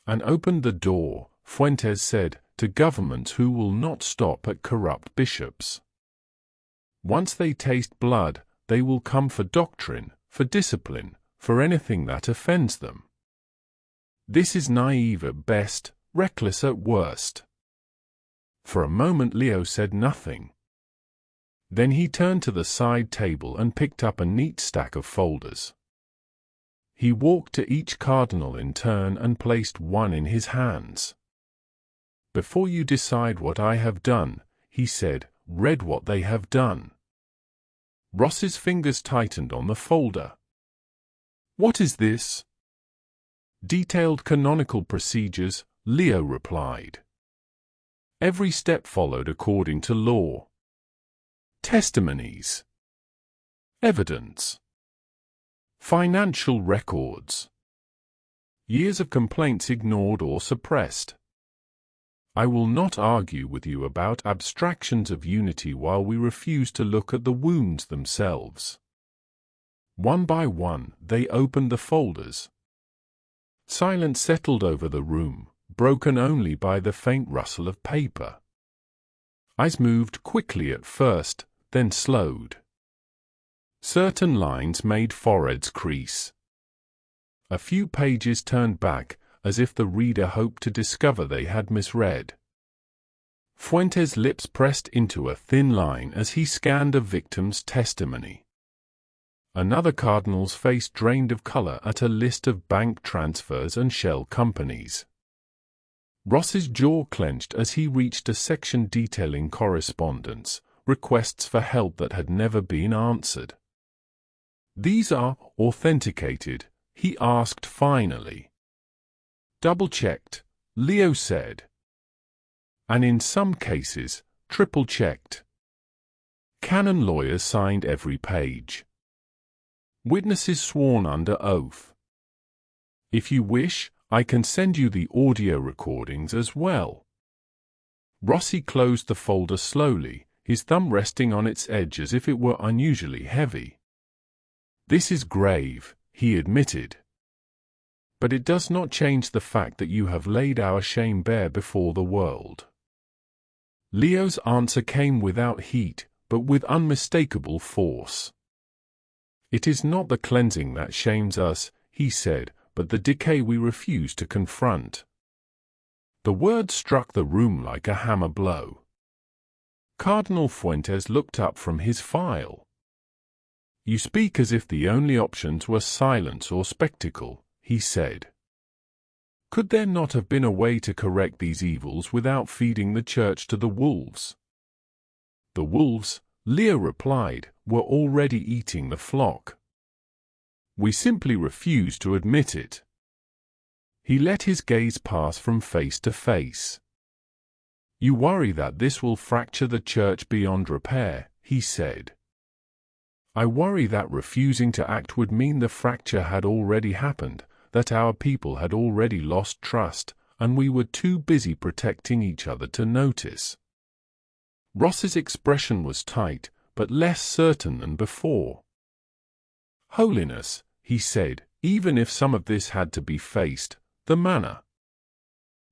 And opened the door, Fuentes said, to governments who will not stop at corrupt bishops. Once they taste blood, they will come for doctrine, for discipline, for anything that offends them. This is naive at best, reckless at worst. For a moment Leo said nothing. Then he turned to the side table and picked up a neat stack of folders. He walked to each cardinal in turn and placed one in his hands. Before you decide what I have done, he said, read what they have done. Ross's fingers tightened on the folder. What is this? Detailed canonical procedures, Leo replied. Every step followed according to law. Testimonies. Evidence. Financial records. Years of complaints ignored or suppressed. I will not argue with you about abstractions of unity while we refuse to look at the wounds themselves. One by one, they opened the folders. Silence settled over the room, broken only by the faint rustle of paper. Eyes moved quickly at first, then slowed. Certain lines made foreheads crease. A few pages turned back, as if the reader hoped to discover they had misread. Fuentes' lips pressed into a thin line as he scanned a victim's testimony. Another cardinal's face drained of color at a list of bank transfers and shell companies. Ross's jaw clenched as he reached a section detailing correspondence, requests for help that had never been answered. These are authenticated, he asked finally. Double-checked, Leo said. and in some cases, triple-checked. Canon lawyers signed every page. Witnesses sworn under oath. If you wish, I can send you the audio recordings as well. Rossi closed the folder slowly, his thumb resting on its edge as if it were unusually heavy. This is grave, he admitted. But it does not change the fact that you have laid our shame bare before the world. Leo's answer came without heat, but with unmistakable force. It is not the cleansing that shames us, he said, but the decay we refuse to confront. The word struck the room like a hammer blow. Cardinal Fuentes looked up from his file. You speak as if the only options were silence or spectacle, he said. Could there not have been a way to correct these evils without feeding the church to the wolves? The wolves, Leo replied, were already eating the flock. We simply refuse to admit it. He let his gaze pass from face to face. You worry that this will fracture the church beyond repair, he said. I worry that refusing to act would mean the fracture had already happened, that our people had already lost trust, and we were too busy protecting each other to notice. Ross's expression was tight, but less certain than before. Holiness, he said, even if some of this had to be faced, the manner.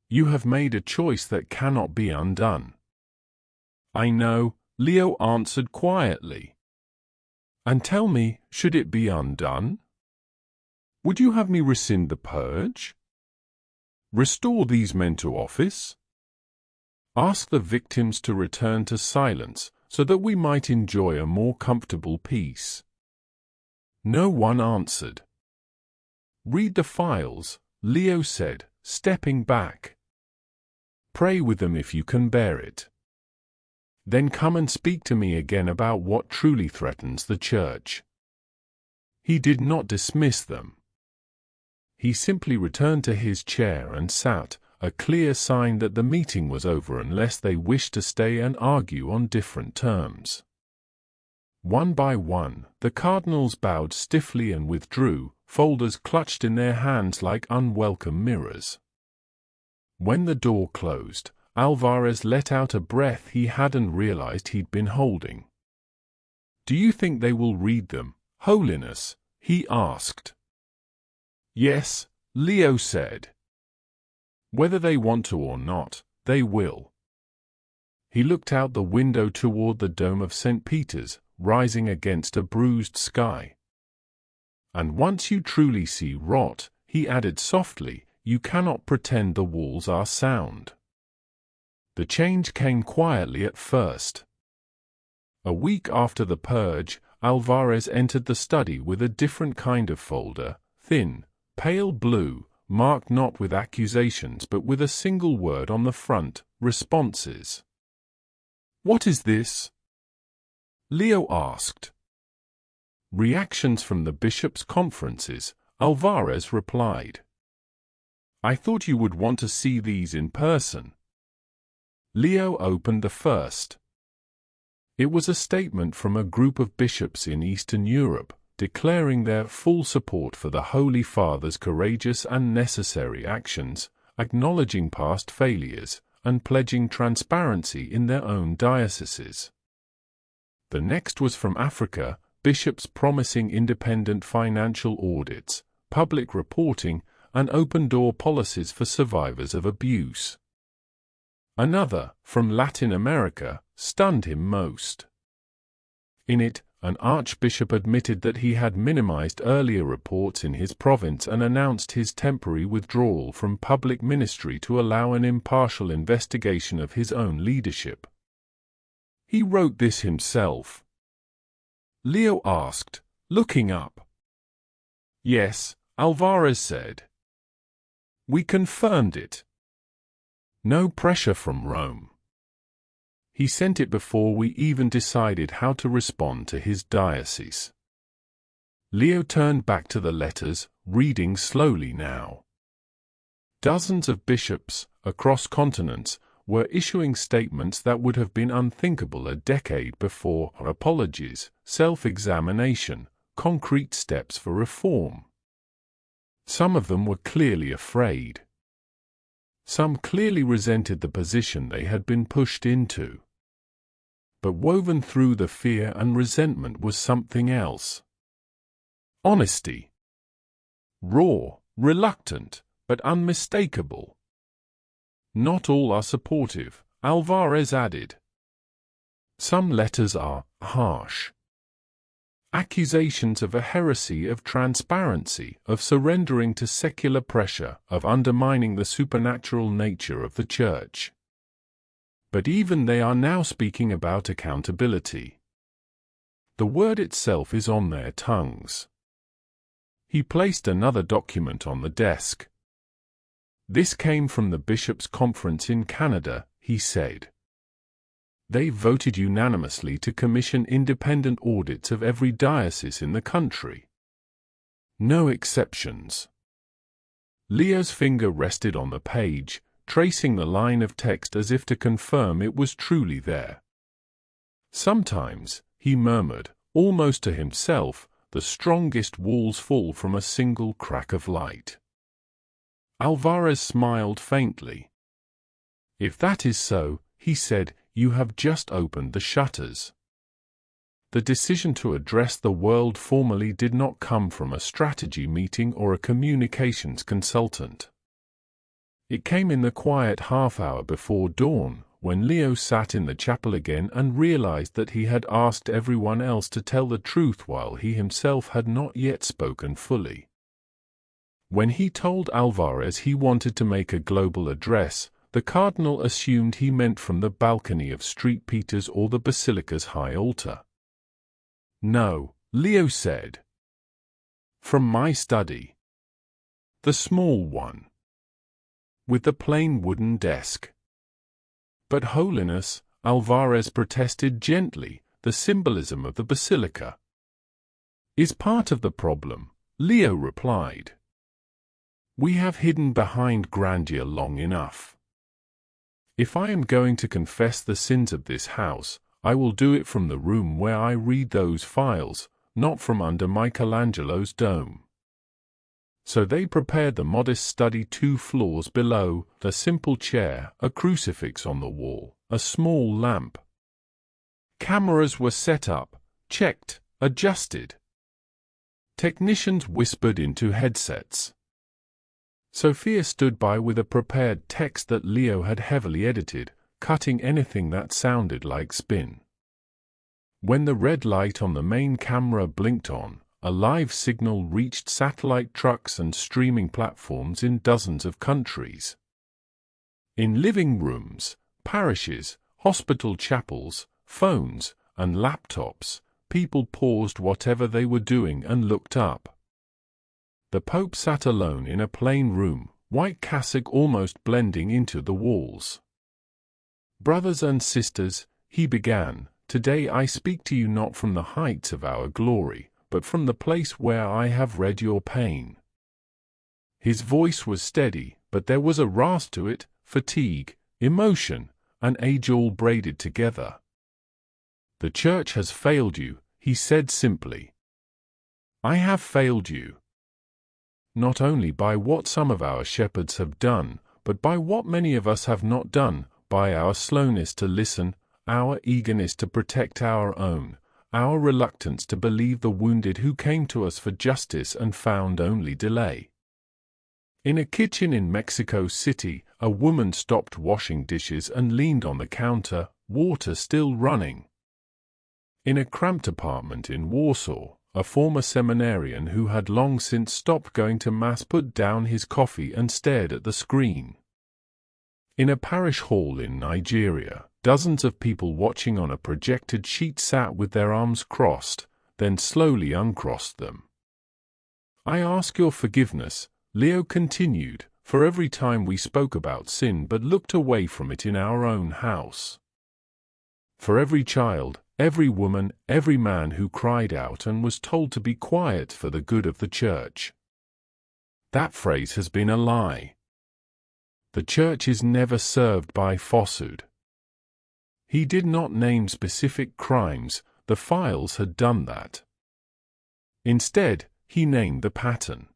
You have made a choice that cannot be undone. I know, Leo answered quietly. And tell me, should it be undone? Would you have me rescind the purge? Restore these men to office? Ask the victims to return to silence, so that we might enjoy a more comfortable peace? No one answered. Read the files, Leo said, stepping back. Pray with them if you can bear it. Then come and speak to me again about what truly threatens the church. He did not dismiss them. He simply returned to his chair and sat, a clear sign that the meeting was over unless they wished to stay and argue on different terms. One by one, the cardinals bowed stiffly and withdrew, folders clutched in their hands like unwelcome mirrors. When the door closed, Alvarez let out a breath he hadn't realized he'd been holding. Do you think they will read them, Holiness? He asked. Yes, Leo said. Whether they want to or not, they will. He looked out the window toward the dome of St. Peter's, rising against a bruised sky. And once you truly see rot, he added softly, you cannot pretend the walls are sound. The change came quietly at first. A week after the purge, Alvarez entered the study with a different kind of folder, thin, pale blue, marked not with accusations but with a single word on the front, responses. What is this? Leo asked. Reactions from the bishops' conferences, Alvarez replied. I thought you would want to see these in person. Leo opened the first. It was a statement from a group of bishops in Eastern Europe, declaring their full support for the Holy Father's courageous and necessary actions, acknowledging past failures, and pledging transparency in their own dioceses. The next was from Africa, bishops promising independent financial audits, public reporting, and open-door policies for survivors of abuse. Another, from Latin America, stunned him most. In it, an archbishop admitted that he had minimized earlier reports in his province and announced his temporary withdrawal from public ministry to allow an impartial investigation of his own leadership. He wrote this himself. Leo asked, looking up. Yes, Alvarez said. We confirmed it. No pressure from Rome. He sent it before we even decided how to respond to his diocese. Leo turned back to the letters, reading slowly now. Dozens of bishops, across continents, were issuing statements that would have been unthinkable a decade before: apologies, self-examination, concrete steps for reform. Some of them were clearly afraid. Some clearly resented the position they had been pushed into. But woven through the fear and resentment was something else. Honesty. Raw, reluctant, but unmistakable. Not all are supportive, Alvarez added. Some letters are harsh. Accusations of a heresy, of transparency, of surrendering to secular pressure, of undermining the supernatural nature of the Church. But even they are now speaking about accountability. The word itself is on their tongues. He placed another document on the desk. This came from the Bishops' Conference in Canada, he said. They voted unanimously to commission independent audits of every diocese in the country. No exceptions. Leo's finger rested on the page, tracing the line of text as if to confirm it was truly there. Sometimes, he murmured, almost to himself, the strongest walls fall from a single crack of light. Alvarez smiled faintly. If that is so, he said, you have just opened the shutters. The decision to address the world formally did not come from a strategy meeting or a communications consultant. It came in the quiet half-hour before dawn, when Leo sat in the chapel again and realized that he had asked everyone else to tell the truth while he himself had not yet spoken fully. When he told Alvarez he wanted to make a global address, the cardinal assumed he meant from the balcony of St. Peter's or the Basilica's high altar. No, Leo said. From my study. The small one. With the plain wooden desk. But Holiness, Alvarez protested gently, the symbolism of the Basilica is part of the problem, Leo replied. We have hidden behind grandeur long enough. If I am going to confess the sins of this house, I will do it from the room where I read those files, not from under Michelangelo's dome. So they prepared the modest study 2 floors below, a simple chair, a crucifix on the wall, a small lamp. Cameras were set up, checked, adjusted. Technicians whispered into headsets. Sophia stood by with a prepared text that Leo had heavily edited, cutting anything that sounded like spin. When the red light on the main camera blinked on, a live signal reached satellite trucks and streaming platforms in dozens of countries. In living rooms, parishes, hospital chapels, phones, and laptops, people paused whatever they were doing and looked up. The Pope sat alone in a plain room, white cassock almost blending into the walls. Brothers and sisters, he began, today I speak to you not from the heights of our glory, but from the place where I have read your pain. His voice was steady, but there was a rasp to it, fatigue, emotion, an age all braided together. The Church has failed you, he said simply. I have failed you. Not only by what some of our shepherds have done, but by what many of us have not done, by our slowness to listen, our eagerness to protect our own, our reluctance to believe the wounded who came to us for justice and found only delay. In a kitchen in Mexico City, a woman stopped washing dishes and leaned on the counter, water still running. In a cramped apartment in Warsaw, a former seminarian who had long since stopped going to Mass put down his coffee and stared at the screen. In a parish hall in Nigeria, dozens of people watching on a projected sheet sat with their arms crossed, then slowly uncrossed them. I ask your forgiveness, Leo continued, for every time we spoke about sin but looked away from it in our own house. For every child, every woman, every man who cried out and was told to be quiet for the good of the Church. That phrase has been a lie. The Church is never served by falsehood. He did not name specific crimes, the files had done that. Instead, he named the pattern.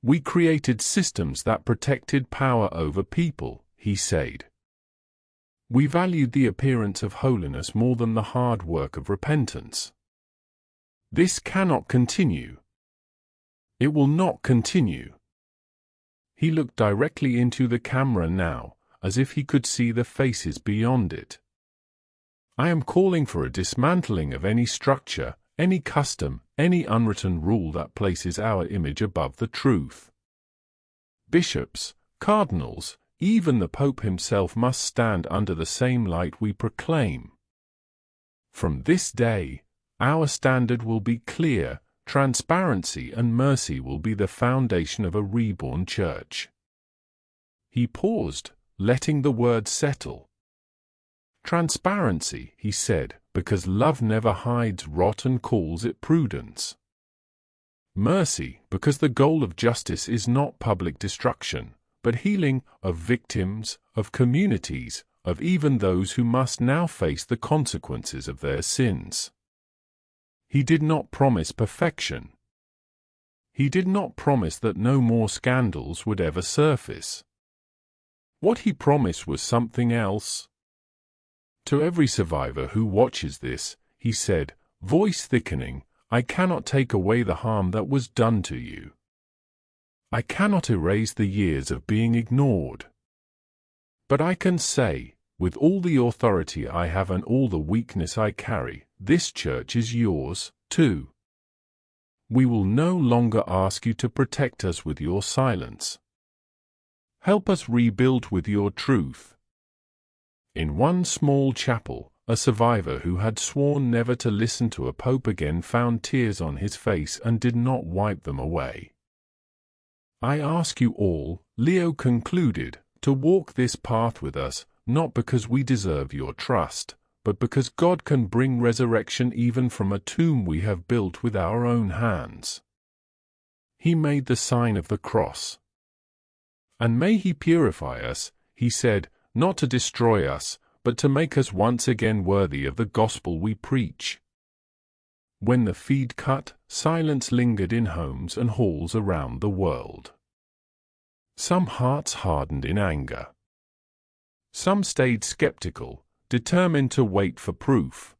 We created systems that protected power over people, he said. We valued the appearance of holiness more than the hard work of repentance. This cannot continue. It will not continue. He looked directly into the camera now, as if he could see the faces beyond it. I am calling for a dismantling of any structure, any custom, any unwritten rule that places our image above the truth. Bishops, cardinals, even the Pope himself must stand under the same light we proclaim. From this day, our standard will be clear, transparency and mercy will be the foundation of a reborn church. He paused, letting the words settle. Transparency, he said, because love never hides rot and calls it prudence. Mercy, because the goal of justice is not public destruction, but healing of victims, of communities, of even those who must now face the consequences of their sins. He did not promise perfection. He did not promise that no more scandals would ever surface. What he promised was something else. To every survivor who watches this, he said, voice thickening, I cannot take away the harm that was done to you. I cannot erase the years of being ignored. But I can say, with all the authority I have and all the weakness I carry, this church is yours, too. We will no longer ask you to protect us with your silence. Help us rebuild with your truth. In one small chapel, a survivor who had sworn never to listen to a pope again found tears on his face and did not wipe them away. I ask you all, Leo concluded, to walk this path with us, not because we deserve your trust, but because God can bring resurrection even from a tomb we have built with our own hands. He made the sign of the cross. And may he purify us, he said, not to destroy us, but to make us once again worthy of the gospel we preach. When the feed cut, silence lingered in homes and halls around the world. Some hearts hardened in anger. Some stayed skeptical, determined to wait for proof.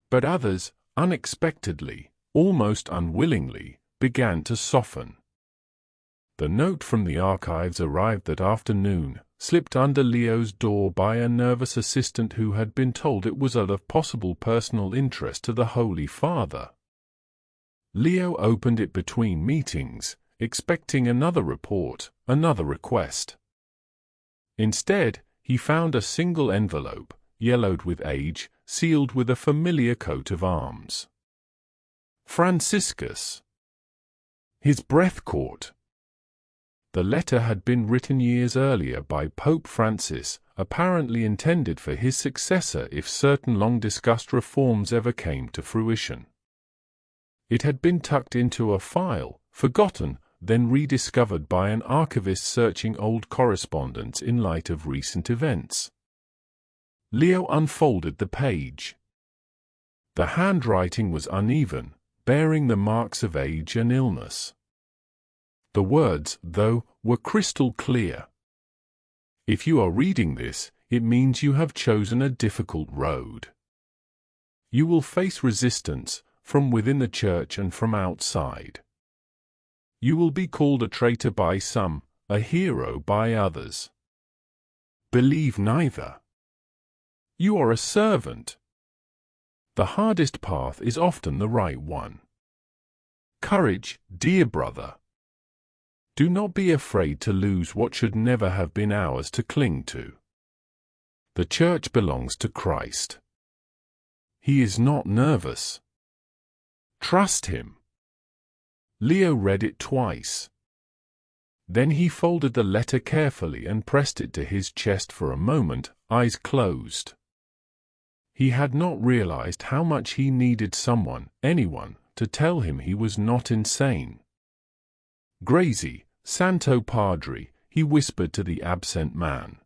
But others, unexpectedly, almost unwillingly, began to soften. The note from the archives arrived that afternoon, slipped under Leo's door by a nervous assistant who had been told it was of possible personal interest to the Holy Father. Leo opened it between meetings, expecting another report, another request. Instead, he found a single envelope, yellowed with age, sealed with a familiar coat of arms. Franciscus. His breath caught. The letter had been written years earlier by Pope Francis, apparently intended for his successor if certain long-discussed reforms ever came to fruition. It had been tucked into a file, forgotten, then rediscovered by an archivist searching old correspondence in light of recent events. Leo unfolded the page. The handwriting was uneven, bearing the marks of age and illness. The words, though, were crystal clear. If you are reading this, it means you have chosen a difficult road. You will face resistance, from within the church and from outside. You will be called a traitor by some, a hero by others. Believe neither. You are a servant. The hardest path is often the right one. Courage, dear brother. Do not be afraid to lose what should never have been ours to cling to. The church belongs to Christ. He is not nervous. Trust him. Leo read it twice. Then he folded the letter carefully and pressed it to his chest for a moment, eyes closed. He had not realized how much he needed someone, anyone, to tell him he was not insane. Grazie, Santo Padre, he whispered to the absent man.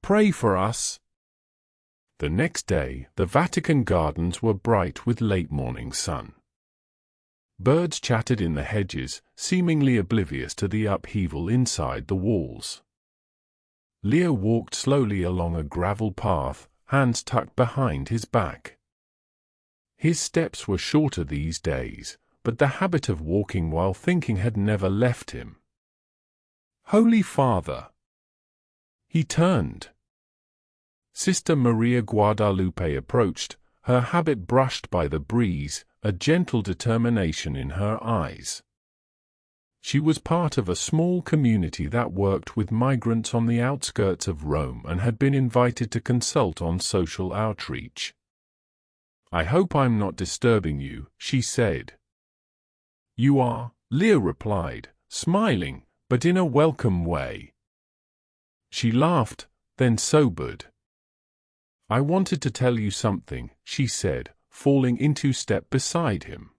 "Pray for us." The next day, the Vatican gardens were bright with late morning sun. Birds chattered in the hedges, seemingly oblivious to the upheaval inside the walls. Leo walked slowly along a gravel path, hands tucked behind his back. His steps were shorter these days, but the habit of walking while thinking had never left him. "Holy Father!" He turned. Sister Maria Guadalupe approached, her habit brushed by the breeze, a gentle determination in her eyes. She was part of a small community that worked with migrants on the outskirts of Rome and had been invited to consult on social outreach. "I hope I'm not disturbing you," she said. "You are," Leo replied, smiling, but in a welcome way. She laughed, then sobered. "I wanted to tell you something," she said, falling into step beside him.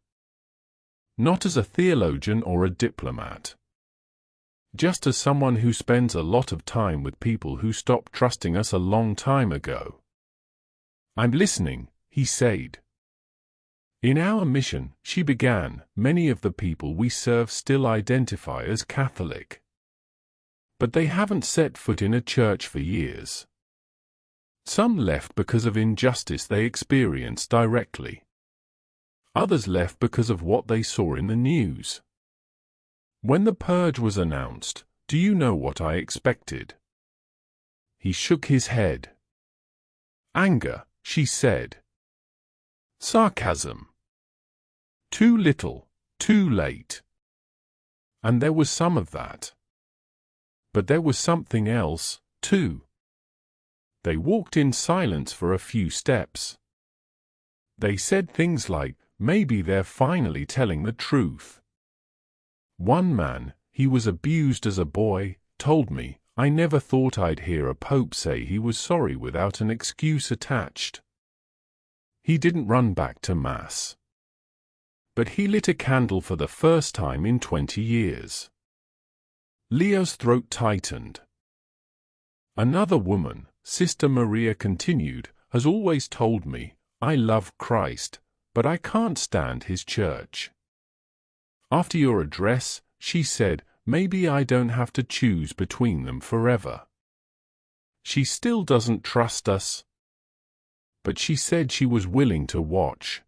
"Not as a theologian or a diplomat. Just as someone who spends a lot of time with people who stopped trusting us a long time ago." "I'm listening," he said. "In our mission," she began, "many of the people we serve still identify as Catholic. But they haven't set foot in a church for years. Some left because of injustice they experienced directly. Others left because of what they saw in the news. When the Purge was announced, do you know what I expected?" He shook his head. "Anger," she said. "Sarcasm. Too little, too late." And there was some of that. But there was something else, too. They walked in silence for a few steps. They said things like, "Maybe they're finally telling the truth." One man, he was abused as a boy, told me, "I never thought I'd hear a pope say he was sorry without an excuse attached." He didn't run back to Mass. But he lit a candle for the first time in 20 years. Leo's throat tightened. "Another woman," Sister Maria continued, "has always told me, I love Christ, but I can't stand his church. After your address," she said, "maybe I don't have to choose between them forever." She still doesn't trust us. But she said she was willing to watch.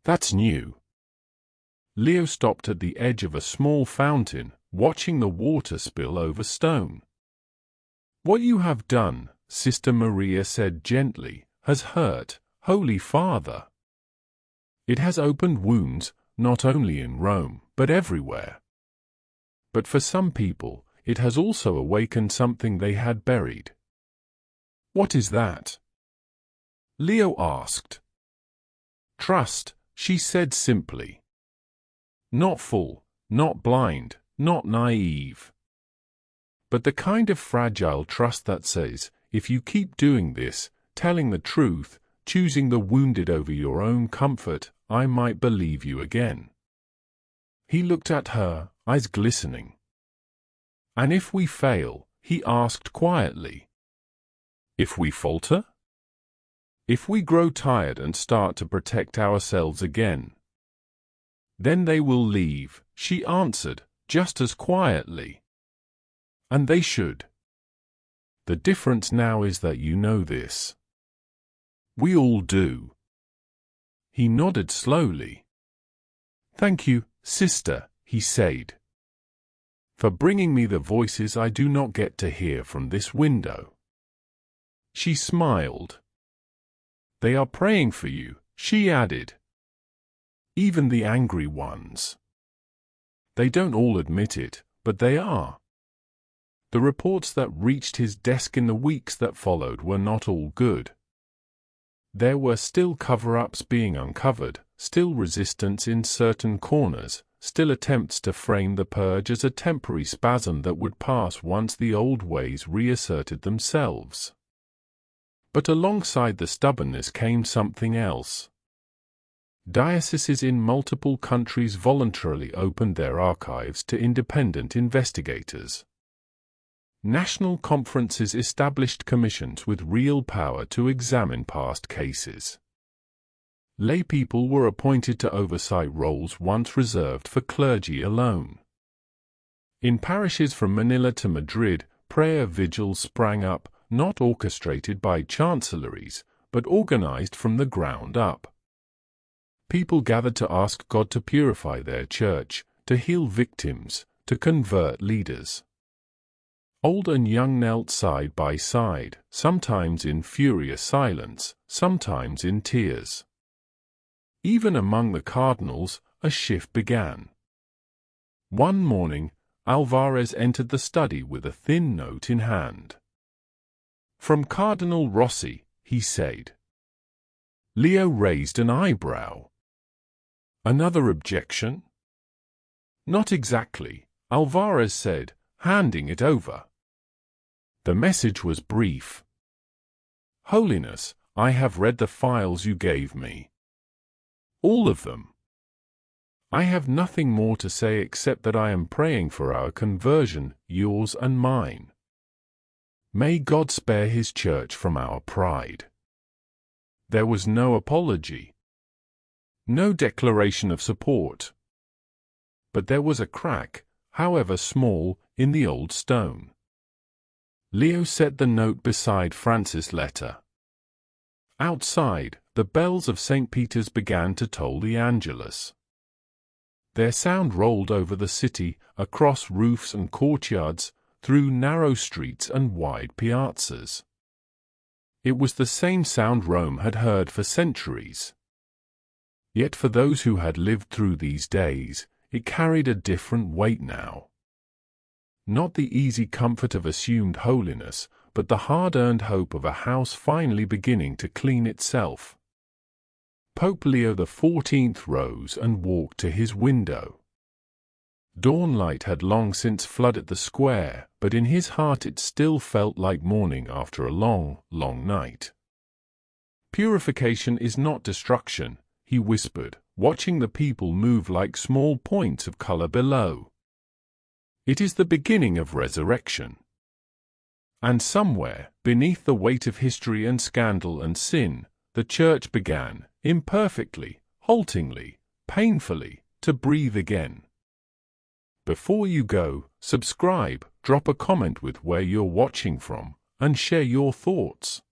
That's new. Leo stopped at the edge of a small fountain, watching the water spill over stone. "What you have done," Sister Maria said gently, "has hurt, Holy Father. It has opened wounds, not only in Rome, but everywhere. But for some people, it has also awakened something they had buried." "What is that?" Leo asked. "Trust," she said simply. "Not full, not blind, not naive. But the kind of fragile trust that says, if you keep doing this, telling the truth, choosing the wounded over your own comfort, I might believe you again." He looked at her, eyes glistening. "And if we fail?" he asked quietly. "If we falter? If we grow tired and start to protect ourselves again?" "Then they will leave," she answered, just as quietly. "And they should. The difference now is that you know this. We all do." He nodded slowly. "Thank you, sister," he said, "for bringing me the voices I do not get to hear from this window." She smiled. "They are praying for you," she added. "Even the angry ones. They don't all admit it, but they are." The reports that reached his desk in the weeks that followed were not all good. There were still cover-ups being uncovered, still resistance in certain corners, still attempts to frame the purge as a temporary spasm that would pass once the old ways reasserted themselves. But alongside the stubbornness came something else. Dioceses in multiple countries voluntarily opened their archives to independent investigators. National conferences established commissions with real power to examine past cases. Laypeople were appointed to oversight roles once reserved for clergy alone. In parishes from Manila to Madrid, prayer vigils sprang up, not orchestrated by chancelleries, but organized from the ground up. People gathered to ask God to purify their church, to heal victims, to convert leaders. Old and young knelt side by side, sometimes in furious silence, sometimes in tears. Even among the cardinals, a shift began. One morning, Alvarez entered the study with a thin note in hand. "From Cardinal Rossi," he said. Leo raised an eyebrow. "Another objection?" "Not exactly," Alvarez said, handing it over. The message was brief. "Holiness, I have read the files you gave me. All of them. I have nothing more to say except that I am praying for our conversion, yours and mine. May God spare His church from our pride." There was no apology. No declaration of support. But there was a crack, however small, in the old stone. Leo set the note beside Francis' letter. Outside, the bells of St. Peter's began to toll the Angelus. Their sound rolled over the city, across roofs and courtyards, through narrow streets and wide piazzas. It was the same sound Rome had heard for centuries. Yet for those who had lived through these days, it carried a different weight now. Not the easy comfort of assumed holiness, but the hard-earned hope of a house finally beginning to clean itself. Pope Leo XIV rose and walked to his window. Dawnlight had long since flooded the square, but in his heart it still felt like morning after a long, long night. "Purification is not destruction," he whispered, watching the people move like small points of color below. "It is the beginning of resurrection." And somewhere, beneath the weight of history and scandal and sin, the Church began, imperfectly, haltingly, painfully, to breathe again. Before you go, subscribe, drop a comment with where you're watching from, and share your thoughts.